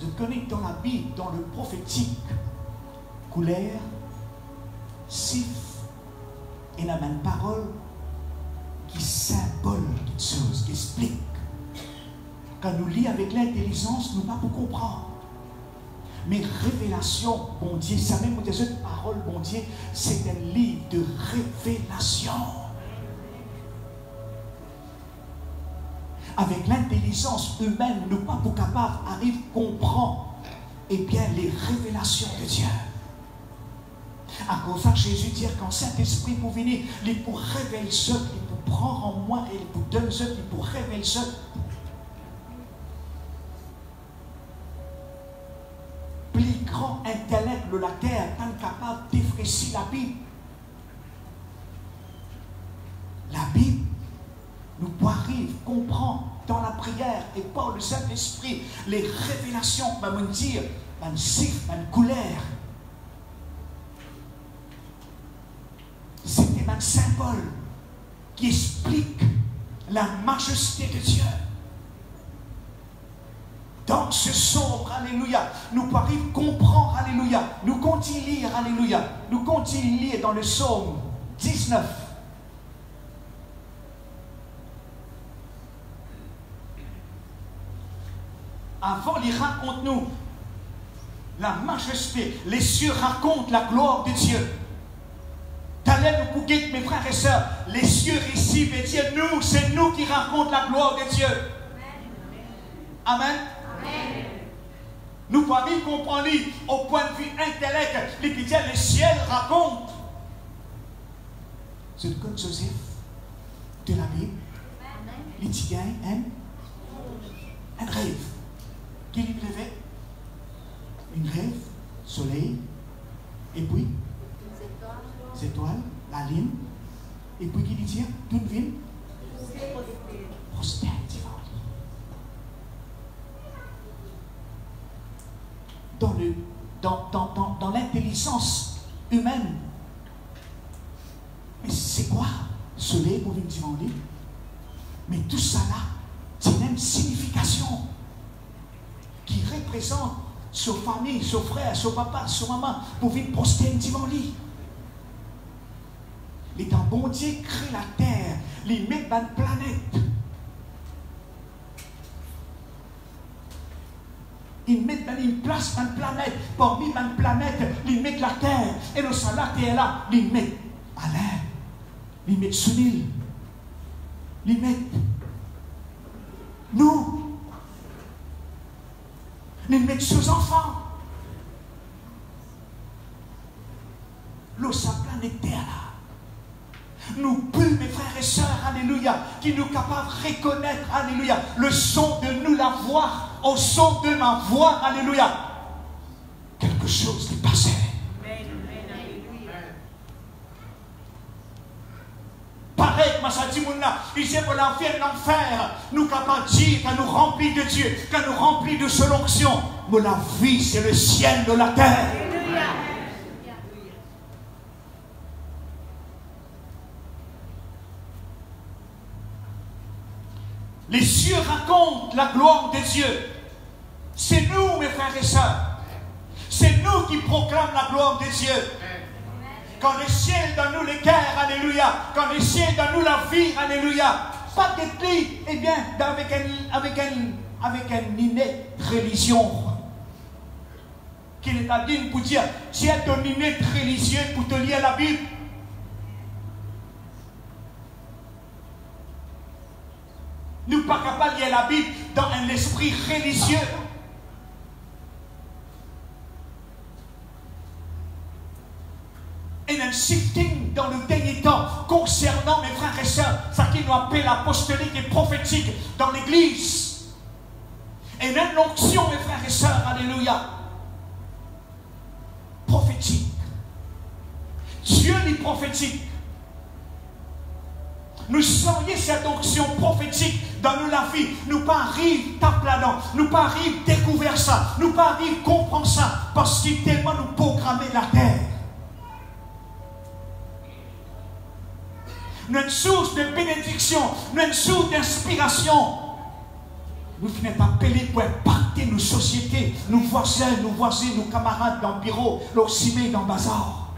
Je connais dans la Bible, dans le prophétique, couleur, siffle, et la même parole qui symbole quelque chose, qui explique. quand nous lisons avec l'intelligence, nous ne pouvons pas comprendre. Mais révélation, bon Dieu, ça même cette parole, bon Dieu, c'est un livre de révélation. Avec l'intelligence humaine, nous ne pouvons pas capables d'arriver à comprendre les révélations de Dieu. À cause de ça, Jésus dit quand Saint-Esprit pour venir, il pour révéler ce, il pour prendre en moi et il pour donner ce, il pour révéler ce. Plus grand intellect de la terre, pas capable d'effrayer la Bible. La Bible, nous pouvons arriver, comprendre dans la prière et par le Saint-Esprit les révélations, va me dire, va me siffler, va me couleur. C'est un symbole qui explique la majesté de Dieu. Dans ce sombre, alléluia, nous pouvons comprendre, alléluia, nous continuons à lire, alléluia, nous continuons à lire dans le psaume 19. Avant, il raconte-nous la majesté, les cieux racontent la gloire de Dieu. T'allais nous bouguer, mes frères et sœurs, les cieux récivent et Dieu, nous, c'est nous qui racontons la gloire de Dieu. Amen. Amen. Nous pouvons comprendre au point de vue intellect, les ciels racontent. C'est le code Joseph de la Bible. Les tigres, un rêve. Qui lui rêvait? Une rêve, soleil, et puis les étoiles, la lune, et puis qui lui dit, toute ville, prospère, dans l'intelligence humaine. Mais c'est quoi? Soleil pour venir dimanche. Mais tout ça là, c'est une signification qui représente sa famille, son frère, son papa, son maman, pour venir prospérer dimanche. Les temps bon Dieu crée la terre, il met dans une planète. Il met dans une place, dans une planète, parmi une planète, il met la terre. Et dans ça, la terre là, il met Alain, il met Sunil, il met nous, il met ses enfants. L'eau, sa planète terre là. Nous plus, mes frères et sœurs, alléluia, qui nous capables de reconnaître, alléluia, le son de nous la voix, au son de ma voix, alléluia. Quelque chose qui passait. Pareil, Massadi Mouna, il dit pour l'enfer, l'enfer, nous capables de dire qu'elle nous remplit de Dieu, qu'elle nous remplit de son onction. Mais la vie, c'est le ciel de la terre. Les cieux racontent la gloire de Dieu. C'est nous, mes frères et sœurs. C'est nous qui proclamons la gloire de Dieu. Quand le ciel donne nous les cœurs, alléluia. Quand le ciel donne nous la vie, alléluia. Pas d'être, eh bien, avec une innée religion. Qui est à dire pour dire, tu as ton innée religieux pour te lire la Bible. Nous ne sommes pas capables de lire la Bible dans un esprit religieux. Et un shifting dans le dernier temps concernant mes frères et sœurs, ça qui nous appelle apostolique et prophétique dans l'église. Et une onction, mes frères et sœurs, alléluia, prophétique. Dieu est prophétique. Nous sentons cette onction prophétique dans la vie. Nous pas arrivons tape là-dedans. Nous pas arrivons découvrir ça. Nous pas arrivons comprendre ça. Parce qu'il tellement nous programmer la terre. Nous une source de bénédiction. Nous une source d'inspiration. Nous finissons par appeler pour impacter nos sociétés, nos voisins, nos camarades dans le bureau, nos cimets dans le bazar.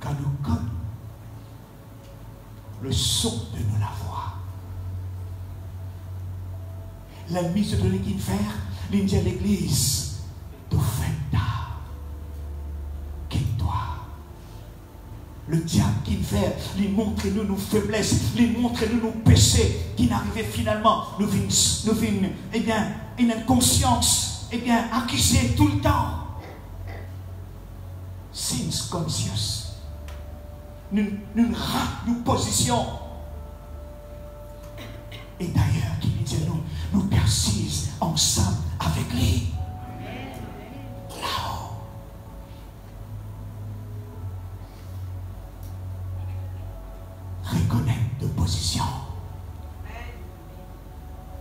Quand nous comme le son de nous la voix. L'ennemi se donne qui faire, l'Indien l'église, d'offenda. Quitte-toi. Le diable qui fait, il montre nous nos faiblesses, il montre nous nos péchés, qui n'arrivait finalement, nous vîmes, eh bien, une conscience, eh bien, accusée tout le temps. Sins conscious. Nous ratons nos positions. Et d'ailleurs, qui nous dit nous persisons ensemble avec lui. Là-haut. Reconnaître de position.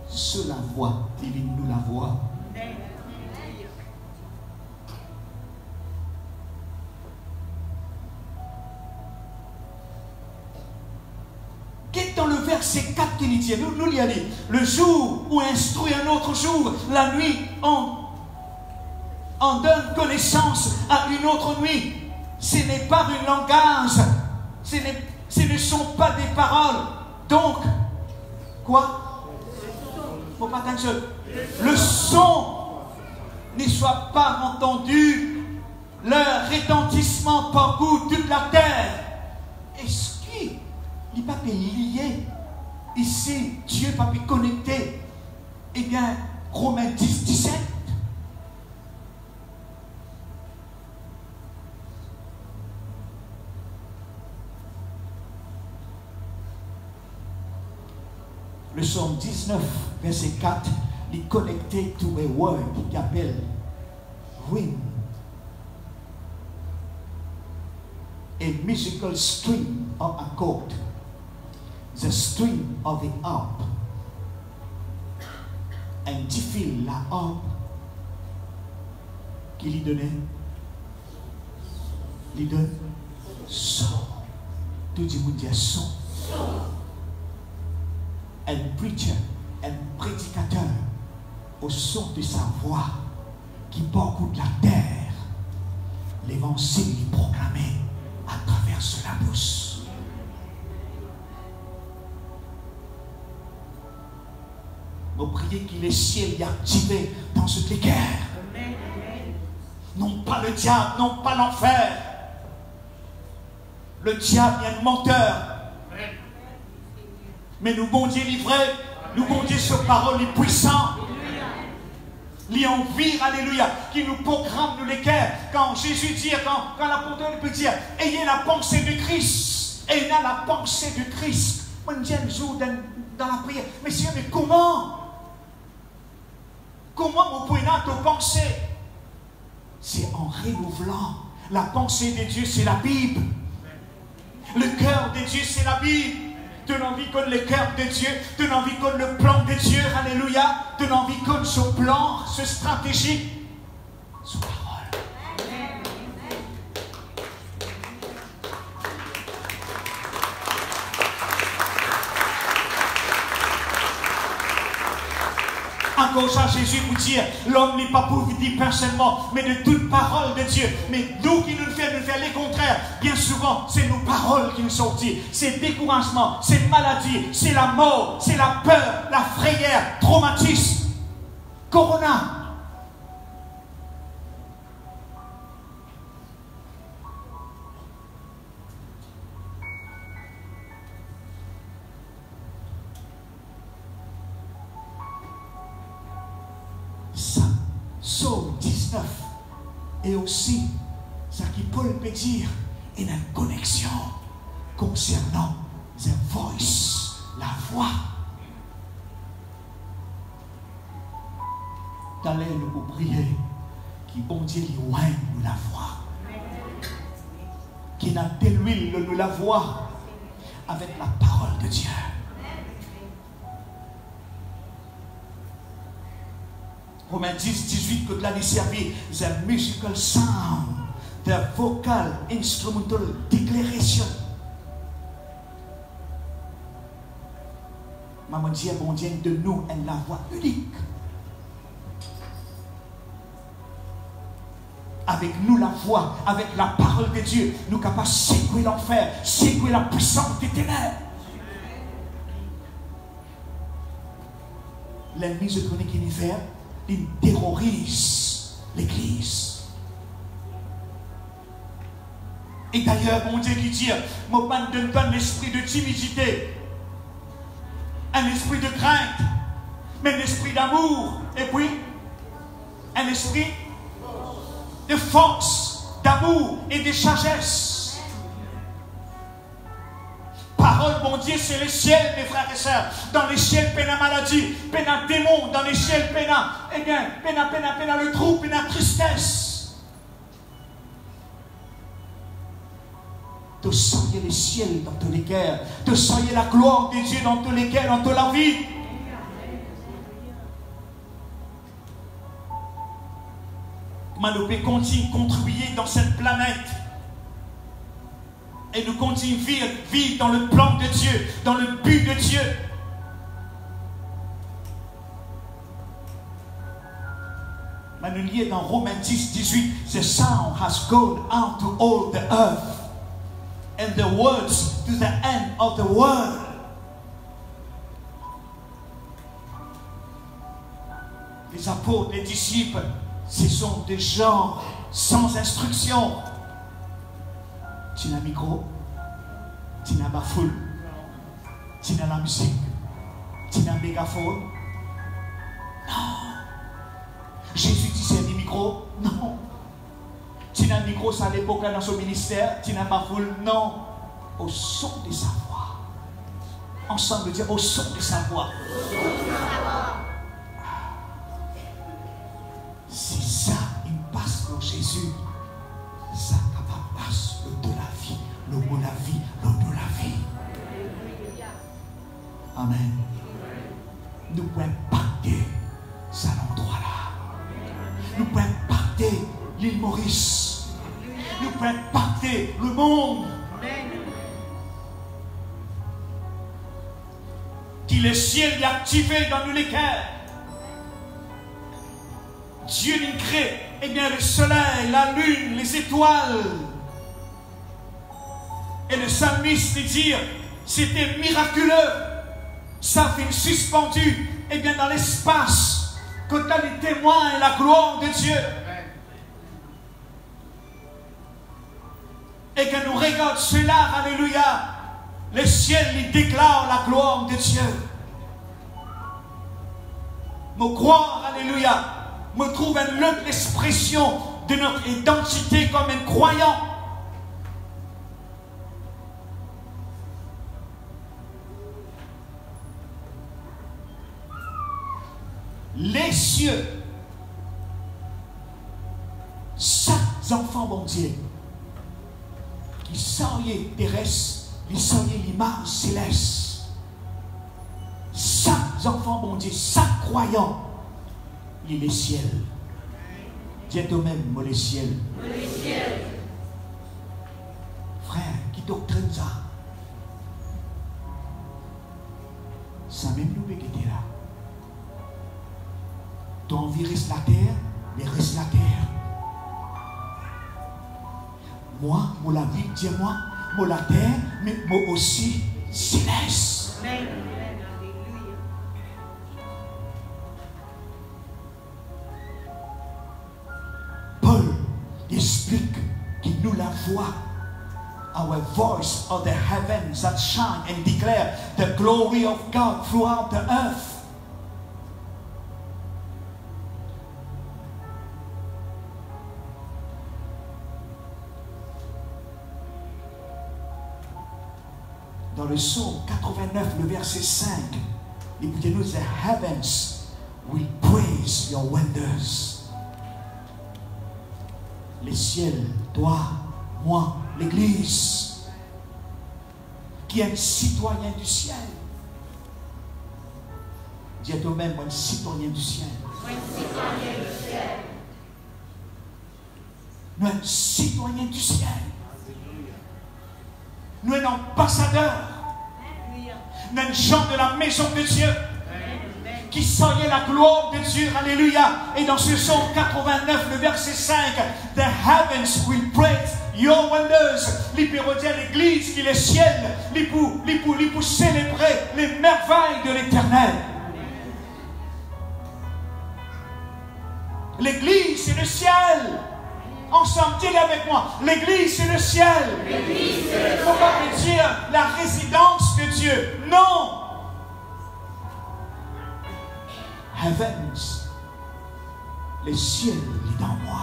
Sur la voie, divine nous la voie. Dans le verset 4 qui dit, nous y allons, le jour où instruit un autre jour, la nuit on donne connaissance à une autre nuit. Ce n'est pas un langage, ce ne sont pas des paroles. Donc, quoi? Faut pas attention. Le son ne soit pas entendu, leur retentissement parcourt toute la terre. Est-ce qu'il n'est pas lié ici, Dieu n'est pas connecté? Eh bien, Romains 10, 17. Le psaume 19, verset 4, il est connecté to a word qui appelle wind. A musical string of a chord. The string of the harp. Un petit fil, la harpe, qui lui donnait, lui donne son. Tout le monde dit son. Un preacher, un prédicateur, au son de sa voix, qui parcourt la terre, l'évangile est proclamé à travers la bouche. Nous prions que les ciels y activés dans cette guerre. Non pas le diable, non pas l'enfer. Le diable est un menteur. Mais nous, bon Dieu livré, nous, bon Dieu, sur parole est puissant. Il en vie, alléluia, qui nous programme nous les cœurs. Quand Jésus dit, quand l'apôtre peut dire, ayez la pensée de Christ. Ayez la pensée de Christ. Moi, je dis un jour dans la prière, mais Seigneur, mais comment? Comment vous pouvez te penser? C'est en renouvelant. La pensée de Dieu, c'est la Bible. Le cœur de Dieu, c'est la Bible. Tu n'as envie que le cœur de Dieu, tu n'as envie que le plan de Dieu, alléluia. Tu n'as envie que ce plan, ce stratégie, sous parole. Encore ça, Jésus vous dit, l'homme n'est pas pour vous dire pain seulement, mais de toute parole de Dieu. Mais nous qui nous faisons les contraires, bien souvent, c'est nos paroles qui nous sortent. C'est découragement, c'est maladie, c'est la mort, c'est la peur, la frayeur, traumatisme, corona. Psaume 19 et aussi ce qui Paul peut dire une connexion concernant the voice, la voix. D'aller nous prier qui bon Dieu lui oigne nous la voix, qui n'a de l'huile nous la voix avec la parole de Dieu. Romains 10, 18, que de la servi, the musical sound, the vocal instrumental declaration. Maman dit, bon Dieu, de nous, elle la voix unique. Avec nous la voix, avec la parole de Dieu, nous capables de secouer l'enfer, secouer la puissance des ténèbres. l'ennemi se connaît qu'il fait, il terrorise l'Église. Et d'ailleurs, mon Dieu qui dit, mon Père ne donne l'esprit de timidité, un esprit de crainte, mais un esprit d'amour, et puis un esprit de force, d'amour et de sagesse. Parole, mon Dieu, c'est le ciel, mes frères et sœurs. Dans les ciels, péna maladie, péna démon, dans les ciels, péna, eh bien, péna le trou, péna tristesse. De soyez les ciels dans tous les cœurs, de soyez la gloire de Dieu dans tous les cœurs, dans toute la vie. Nous continuons à contribuer dans cette planète et nous continuons à vivre dans le plan de Dieu, dans le but de Dieu. Nous lisons dans Romains 10, 18, the sound has gone out to all the earth and the words to the end of the world. Les apôtres, les disciples, ce sont des gens sans instruction. Tu n'as micro, tu n'as pas foule, tu n'as la musique, tu n'as mégaphone. Non. Jésus disait des micros, non. Tu n'as micro, ça à l'époque là dans son ministère, tu n'as pas foule, non. Au son de sa voix. Ensemble, dire au son de sa voix. Si ça, il passe pour Jésus, ça passe l'eau de la vie, l'eau de la vie, l'eau de la vie. Amen. Nous pouvons impacter cet endroit-là. Nous pouvons impacter l'île Maurice. Nous pouvons impacter le monde. Qui le ciel est activé dans nous les cœurs. Dieu nous crée, eh bien, le soleil, la lune, les étoiles. Et le psalmiste dit, c'était miraculeux. Ça fait suspendu, eh bien, dans l'espace, quand tu as les témoins et la gloire de Dieu. Et que nous regarde cela, alléluia, le ciel lui déclare la gloire de Dieu. Nous croire, alléluia, me trouve une autre expression de notre identité comme un croyant. Les cieux, chaque enfant bon Dieu, qui soyez terrestre, qui soyez l'image céleste, chaque enfant bon Dieu, chaque croyant, il est les ciels. Dis toi-même, moi les ciels. Frère, qui doctrine ça? Ça même nous qui était là. Ton envie reste la terre, mais reste la terre. Moi la vie, dis-moi, moi la terre, mais moi aussi céleste. Amen. Explique qu'il nous la voix. Our voice of the heavens that shine and declare the glory of God throughout the earth. Dans le psaume 89, le verset 5, écoutez-nous, the heavens will praise your wonders. Les ciels, toi, moi, l'Église, qui est un citoyen du ciel. Dis à toi-même, moi, un citoyen du ciel. Nous, un citoyen du ciel. Nous, un ambassadeur. Nous, un gens de la maison de Dieu. Qui soyez la gloire de Dieu, alléluia. Et dans ce psaume 89, le verset 5, the heavens will praise your wonders. Les pérodiens, l'église qui est le ciel, les pour célébrer les merveilles de l'éternel. Priez avec moi. L'église, c'est le ciel. Il ne faut pas me dire la résidence de Dieu. Non. Heavens, les cieux, il est dans moi.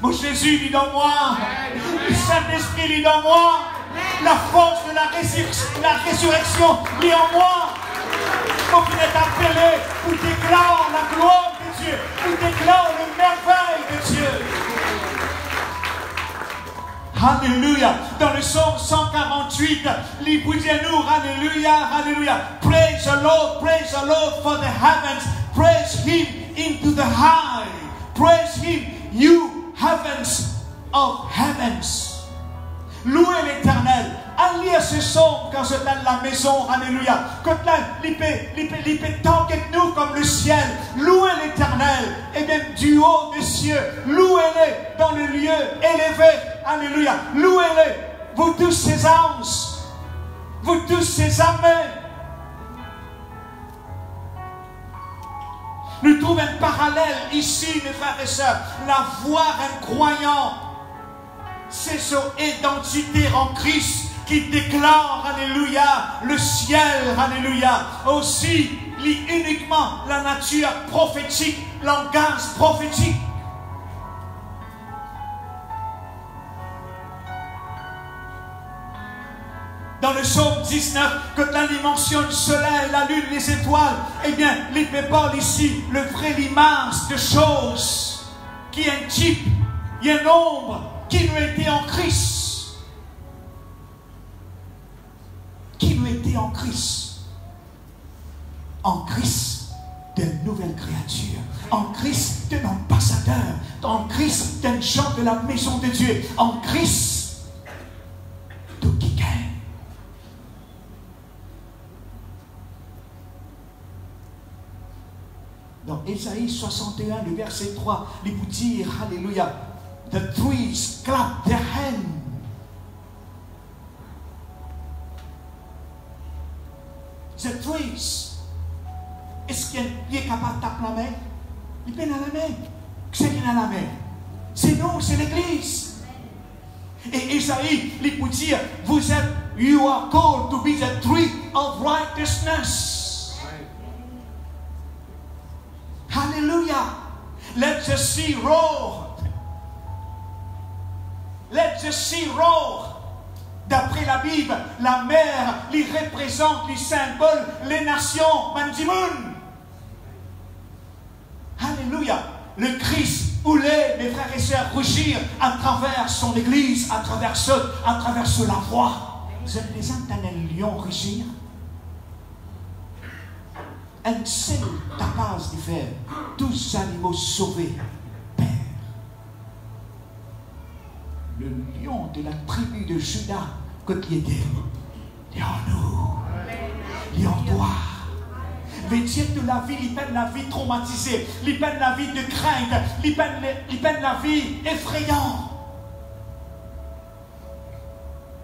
Mon Jésus, il est dans moi. Le Saint-Esprit, il est dans moi. La force de la résurrection, il est en moi. Quand vous êtes appelé, vous déclare la gloire de Dieu, vous déclare les merveilles de Dieu. Alléluia. Dans le psaume 148, il vous dit à nous, Alléluia, Alléluia. Praise the Lord for the heavens. Praise Him into the high. Praise Him, you heavens of heavens. Louez l'Éternel. À lire ce psaume quand je dans la maison, Alléluia. Quand là, il peut tant que nous comme le ciel. Louez l'Éternel. Et même du haut des cieux. Louez-le dans le lieu élevé. Alléluia. Louez-le. Vous tous ces anges. Vous tous ces armées. Nous trouvons un parallèle ici, mes frères et sœurs. La voix d'un croyant, c'est son identité en Christ qui déclare, alléluia, le ciel, alléluia. Aussi, lit uniquement la nature prophétique, langage prophétique. Dans le psaume 19, quand il mentionne le soleil, la lune, les étoiles, eh bien, il parle ici le vrai l'image de choses qui est un type, il y a un ombre qui nous était en Christ. Qui nous était en Christ. En Christ de nouvelles créatures. En Christ d'un ambassadeur. En Christ d'un gens de la maison de Dieu. En Christ de qui gagne. Dans Ésaïe 61, le verset 3, il vous dit, alléluia, the trees clap their hands. The trees. Est-ce qu'il y a capable de taper la main? Il peut dans la main. C'est qui dans la main? C'est nous, c'est l'église. Et Ésaïe, il vous dit, vous êtes, you are called to be the tree of righteousness. Hallelujah. Let the sea roar. Let the sea roar. D'après la Bible, la mer, il représente, il symbole les nations. Mandimoun. Alléluia. Le Christ voulait, mes frères et sœurs, rougir à travers son église, à travers la voix. Vous êtes les entendez un lion rugir? Un seul capable de faire tous les animaux sauvés, Père. Le lion de la tribu de Juda, quand il était, il est en nous, il est en toi. Les dieux de la vie, ils peinent la vie traumatisée, ils peinent la vie de crainte, ils peinent la vie effrayante.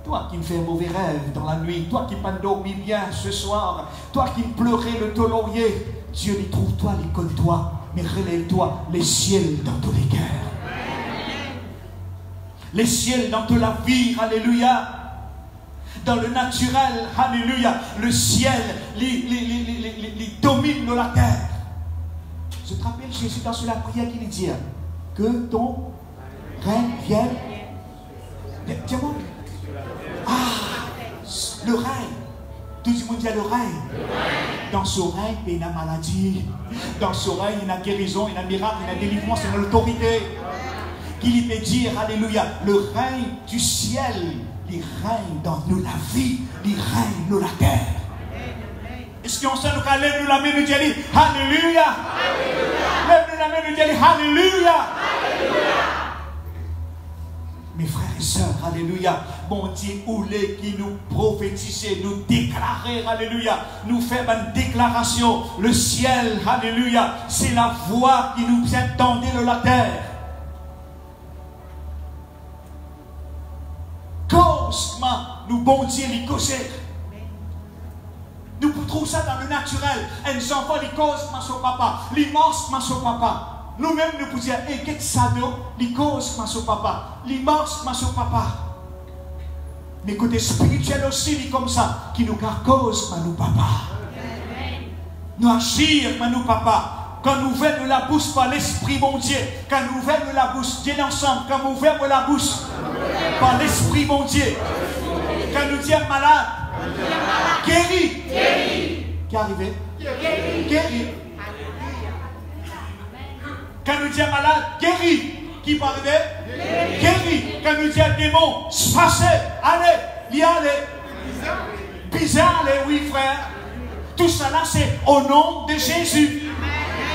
Toi qui me fais un mauvais rêve dans la nuit, toi qui m'as dormi bien ce soir, toi qui me pleurais le dos laurier, Dieu lui trouve toi, il connaît toi, mais relève-toi les ciels dans tous les cœurs. Les ciels dans toute la vie, alléluia. Dans le naturel, alléluia, le ciel il domine la terre. Je te rappelle Jésus dans la prière qu'il dit que ton règne vienne. Dis-moi. Ah, le règne. Tout le monde dit le règne. Dans ce règne, il y a la maladie. Dans ce règne, il y a la guérison, il y a le miracle, il y a la délivrance, il y a l'autorité. Qu'il peut dire, alléluia, le règne du ciel, il règne dans nous la vie, il règne dans la terre. Est-ce qu'on sait nous qu'à lève nous la main, nous dit, alléluia. Lève nous la main, nous dit, alléluia. Mes frères et sœurs, alléluia, bon Dieu, oulé qui nous prophétisait, nous déclarer, alléluia, nous faire une déclaration, le ciel, alléluia, c'est la voix qui nous entendait de la terre. Cosma, nous bon Dieu, les causer. Nous trouvons ça dans le naturel. Un enfant, les cause, ma son papa, les monstres, ma son papa. Nous-mêmes, nous pouvons dire, et qu'est-ce ça nous? Les causes, ma son papa. Les morts, ma son papa. Mais côté spirituel aussi, il est comme ça, qui nous cause, ma nous papa. Nous agir, ma nous papa. Quand nous ouvrons la bouche par l'Esprit, mon Dieu, quand nous ouvrons la bouche, Dieu ensemble, quand nous ouvrons la bouche par l'Esprit, mon Dieu, quand nous disons malade, guéri, qui est arrivé? Guéri. Quand nous disons malade, guéri, qui peut arriver? Guéri. Quand nous disons démon, passez, allez, y aller. Bizarre, oui, frère. Tout ça là, c'est au nom de Jésus.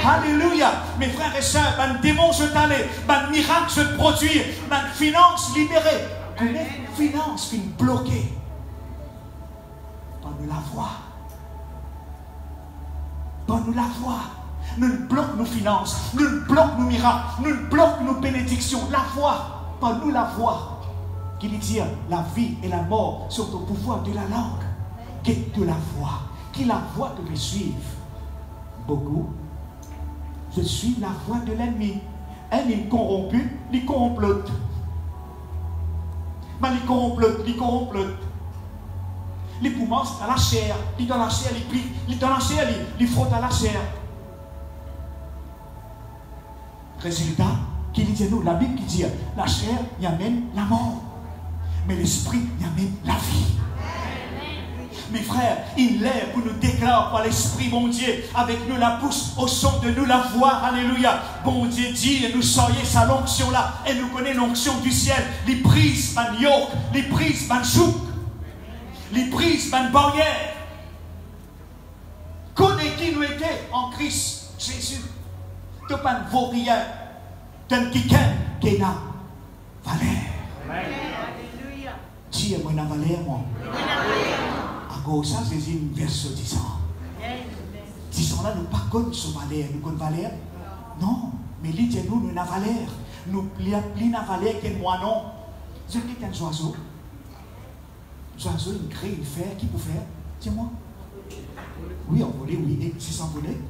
Alléluia. Mes frères et sœurs, un démon se t'aller, un miracle se produire, une finance libérée. Une finance qui est bloquée. Nous la voir. Nous la voir. Nous bloquons nos finances, nous bloquons nos miracles, nous bloquons nos bénédictions. La voir. Pas nous la voir. Qui dit la vie et la mort sont au pouvoir de la langue. Qui de la voix. Qui la voix de me suivre. Beaucoup. Je suis la voix de l'ennemi. Ennemi corrompu, il corromplote. Mais il corromplote, il corromplote. Les poumons, c'est à la chair. Il dans la chair, il plie. Il dans la chair, il frotte à la chair. Résultat, qui dit nous, la Bible qui dit, la chair y amène la mort. Mais l'esprit y amène la vie. Mes frères, il est pour nous déclarer par l'Esprit, mon Dieu, avec nous la bouche, au son de nous la voix, alléluia. Bon Dieu dit, et nous soyez sa l'onction là, et nous connaissons l'onction du ciel, les prises, man yoke, les prises, man chouk, les prises, man barrière. Connais qui nous était en Christ Jésus. Tu pas ne vaut rien, tu ne qui n'a valeur. Dieu, moi, n'a valeur, moi. Ça, c'est une version 10 ans. 10 ans là, nous ne pas comme ce valeur. Nous connaissons valeur? Non. Mais il dit nous, nous avons valeur. Nous avons valeur que moi non. Je dis qu'un oiseau. L'oiseau, il crée, il fait. Qui peut faire? Dis-moi. Oui, envoler, oui. Et si s'envoler?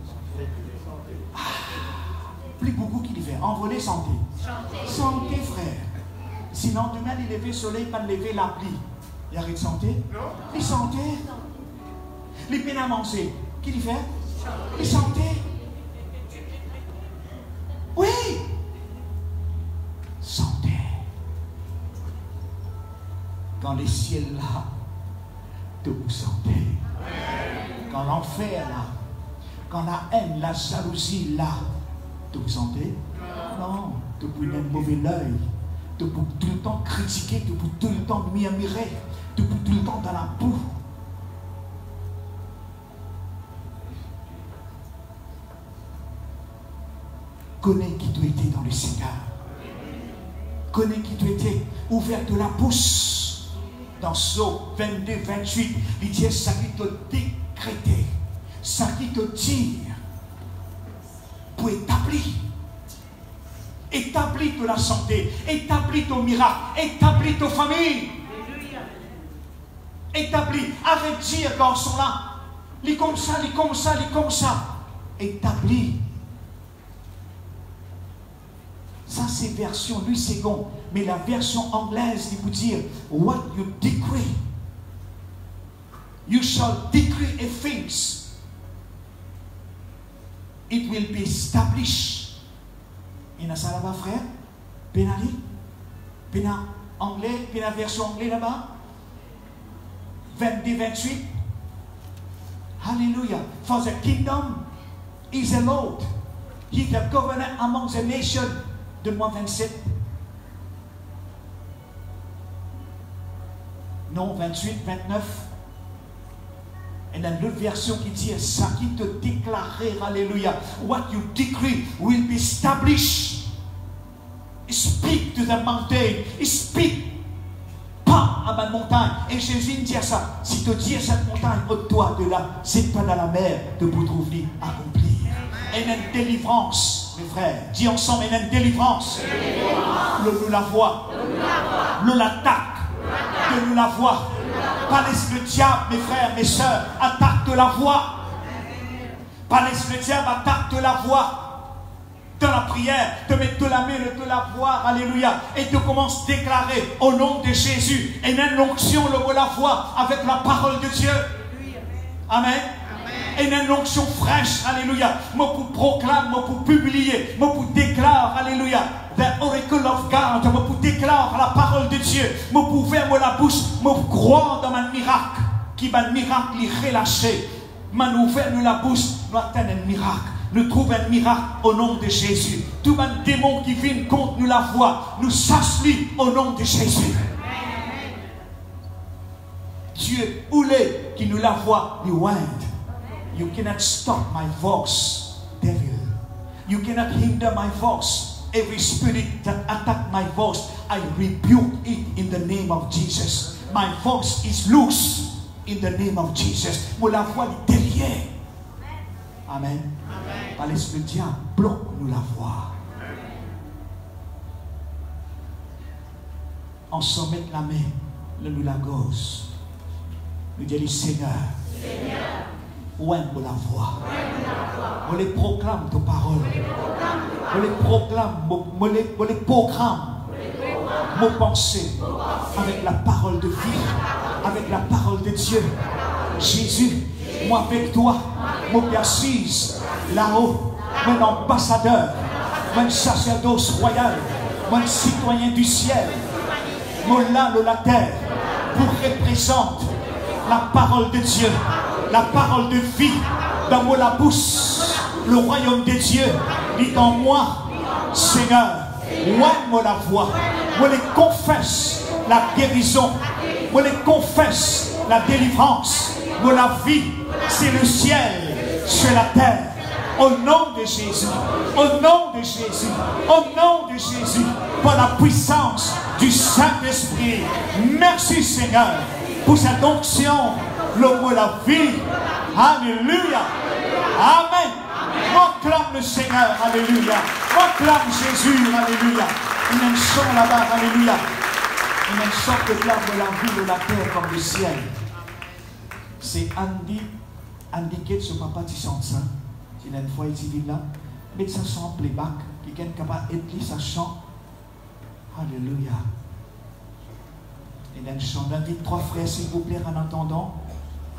Plus beaucoup qui le fait. Envoler, santé. Santé, frère. Sinon, demain, il lever le soleil, pas lever la pluie. Il y a de santé? Non. Les santé. Les peines à manger. Qui les fait? Les santé. Oui. Santé. Quand les ciels là, de vous santé. Quand l'enfer là, quand la haine, la jalousie là, de vous santé. Non. De vous donner un mauvais œil. De vous tout le temps critiquer, de vous tout le temps murmurer. Depuis tout le temps dans la boue. Connais qui tu étais dans le Seigneur. Connais qui tu étais ouvert de la bouche. Dans Psaume 22, 28, il dit ça qui te décréter, ça qui te dit pour établir. Établis de la santé, établis ton miracle, établis ta famille. Établi, arrête de dire garçon là, il est comme ça, il est comme ça, il est comme ça. Établi. Ça c'est version lui second, mais la version anglaise, il vous dire what you decree, you shall decree a things, it will be established. Et ça là-bas, frère, Pénali, Péna anglais, Péna version anglais là-bas. 22, 28. Hallelujah. For the kingdom is the Lord. He is the governor among the nations. Donne-moi 27. Non, 28, 29. Et dans l'autre version qui dit ça qui te déclarer, alléluia. What you decree will be established. Speak to the mountain. Speak. Pas à ma montagne. Et Jésus dit à ça. Si tu dis à cette montagne, ôte-toi de là, c'est pas dans la mer que vous trouvez accomplir. Et une délivrance, mes frères. Dis ensemble, une délivrance. Nous la voix. Nous l'attaque. De nous la voix. Pas laisse le diable, mes frères, mes soeurs, attaque de la voix. Pas laisse le diable, attaque de la voix. dans la prière, te mettre de la main, de la voix, alléluia, et tu commences à déclarer au nom de Jésus, et une onction, le mot la voix, avec la parole de Dieu. Amen. Et une onction fraîche, alléluia. Moi pour proclame, moi pour publier, moi pour déclare, alléluia. The oracle of God, moi pour déclare la parole de Dieu. Moi pour ouvrir la bouche, moi pour croire dans un miracle, qui va un miracle relâché. Moi nous ouvrir la bouche, nous atteindre un miracle. Nous trouvons un miracle au nom de Jésus. Tout un démon qui vient contre nous la voix, nous chasse-lui au nom de Jésus. Dieu, où l'est qui nous la voix, nous wind. You cannot stop my voice, devil. You cannot hinder my voice. Every spirit that attack my voice, I rebuke it in the name of Jesus. My voice is loose in the name of Jesus. Moi la voix est déliée. Amen. Par l'esprit de Dieu, bloque-nous la voix. On se met la main, nous la gauche. Nous disons, Seigneur, ouin pour la voix. On les proclame tes paroles. On les proclame, on les programme. Mon pensée avec la parole de vie, avec la parole de Dieu. Jésus, moi avec toi, moi qui assise là-haut, mon ambassadeur, mon sacerdoce royal, mon citoyen du ciel, mon là de la terre, pour représenter la parole de Dieu, la parole de vie dans mon la bouche, le royaume de Dieu dit en moi, Seigneur, moi la voix, moi les confesse la guérison, moi les confesse la délivrance, moi la vie, c'est le ciel sur la terre. Au nom de Jésus, au nom de Jésus, au nom de Jésus, par la puissance du Saint-Esprit. Merci Seigneur pour cette onction, le mot la vie. Alléluia. Amen. Proclame le Seigneur, alléluia. Proclame Jésus, alléluia. Il y a une chant là-bas, alléluia. Il y a une chant de clame de la vie de la terre comme le ciel. C'est Andy Kate, ce papa qui chante ça. Il y a une fois, il dit là, mais ça chante playback, qui est capable d'écrire ça chant. Alléluia. Il y a une chant. Invite trois frères, s'il vous plaît, en attendant.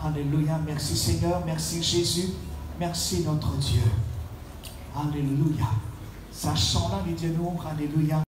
Alléluia. Merci Seigneur, merci Jésus, merci notre Dieu. Alléluia. Ça chant là, les dieux nous, alléluia.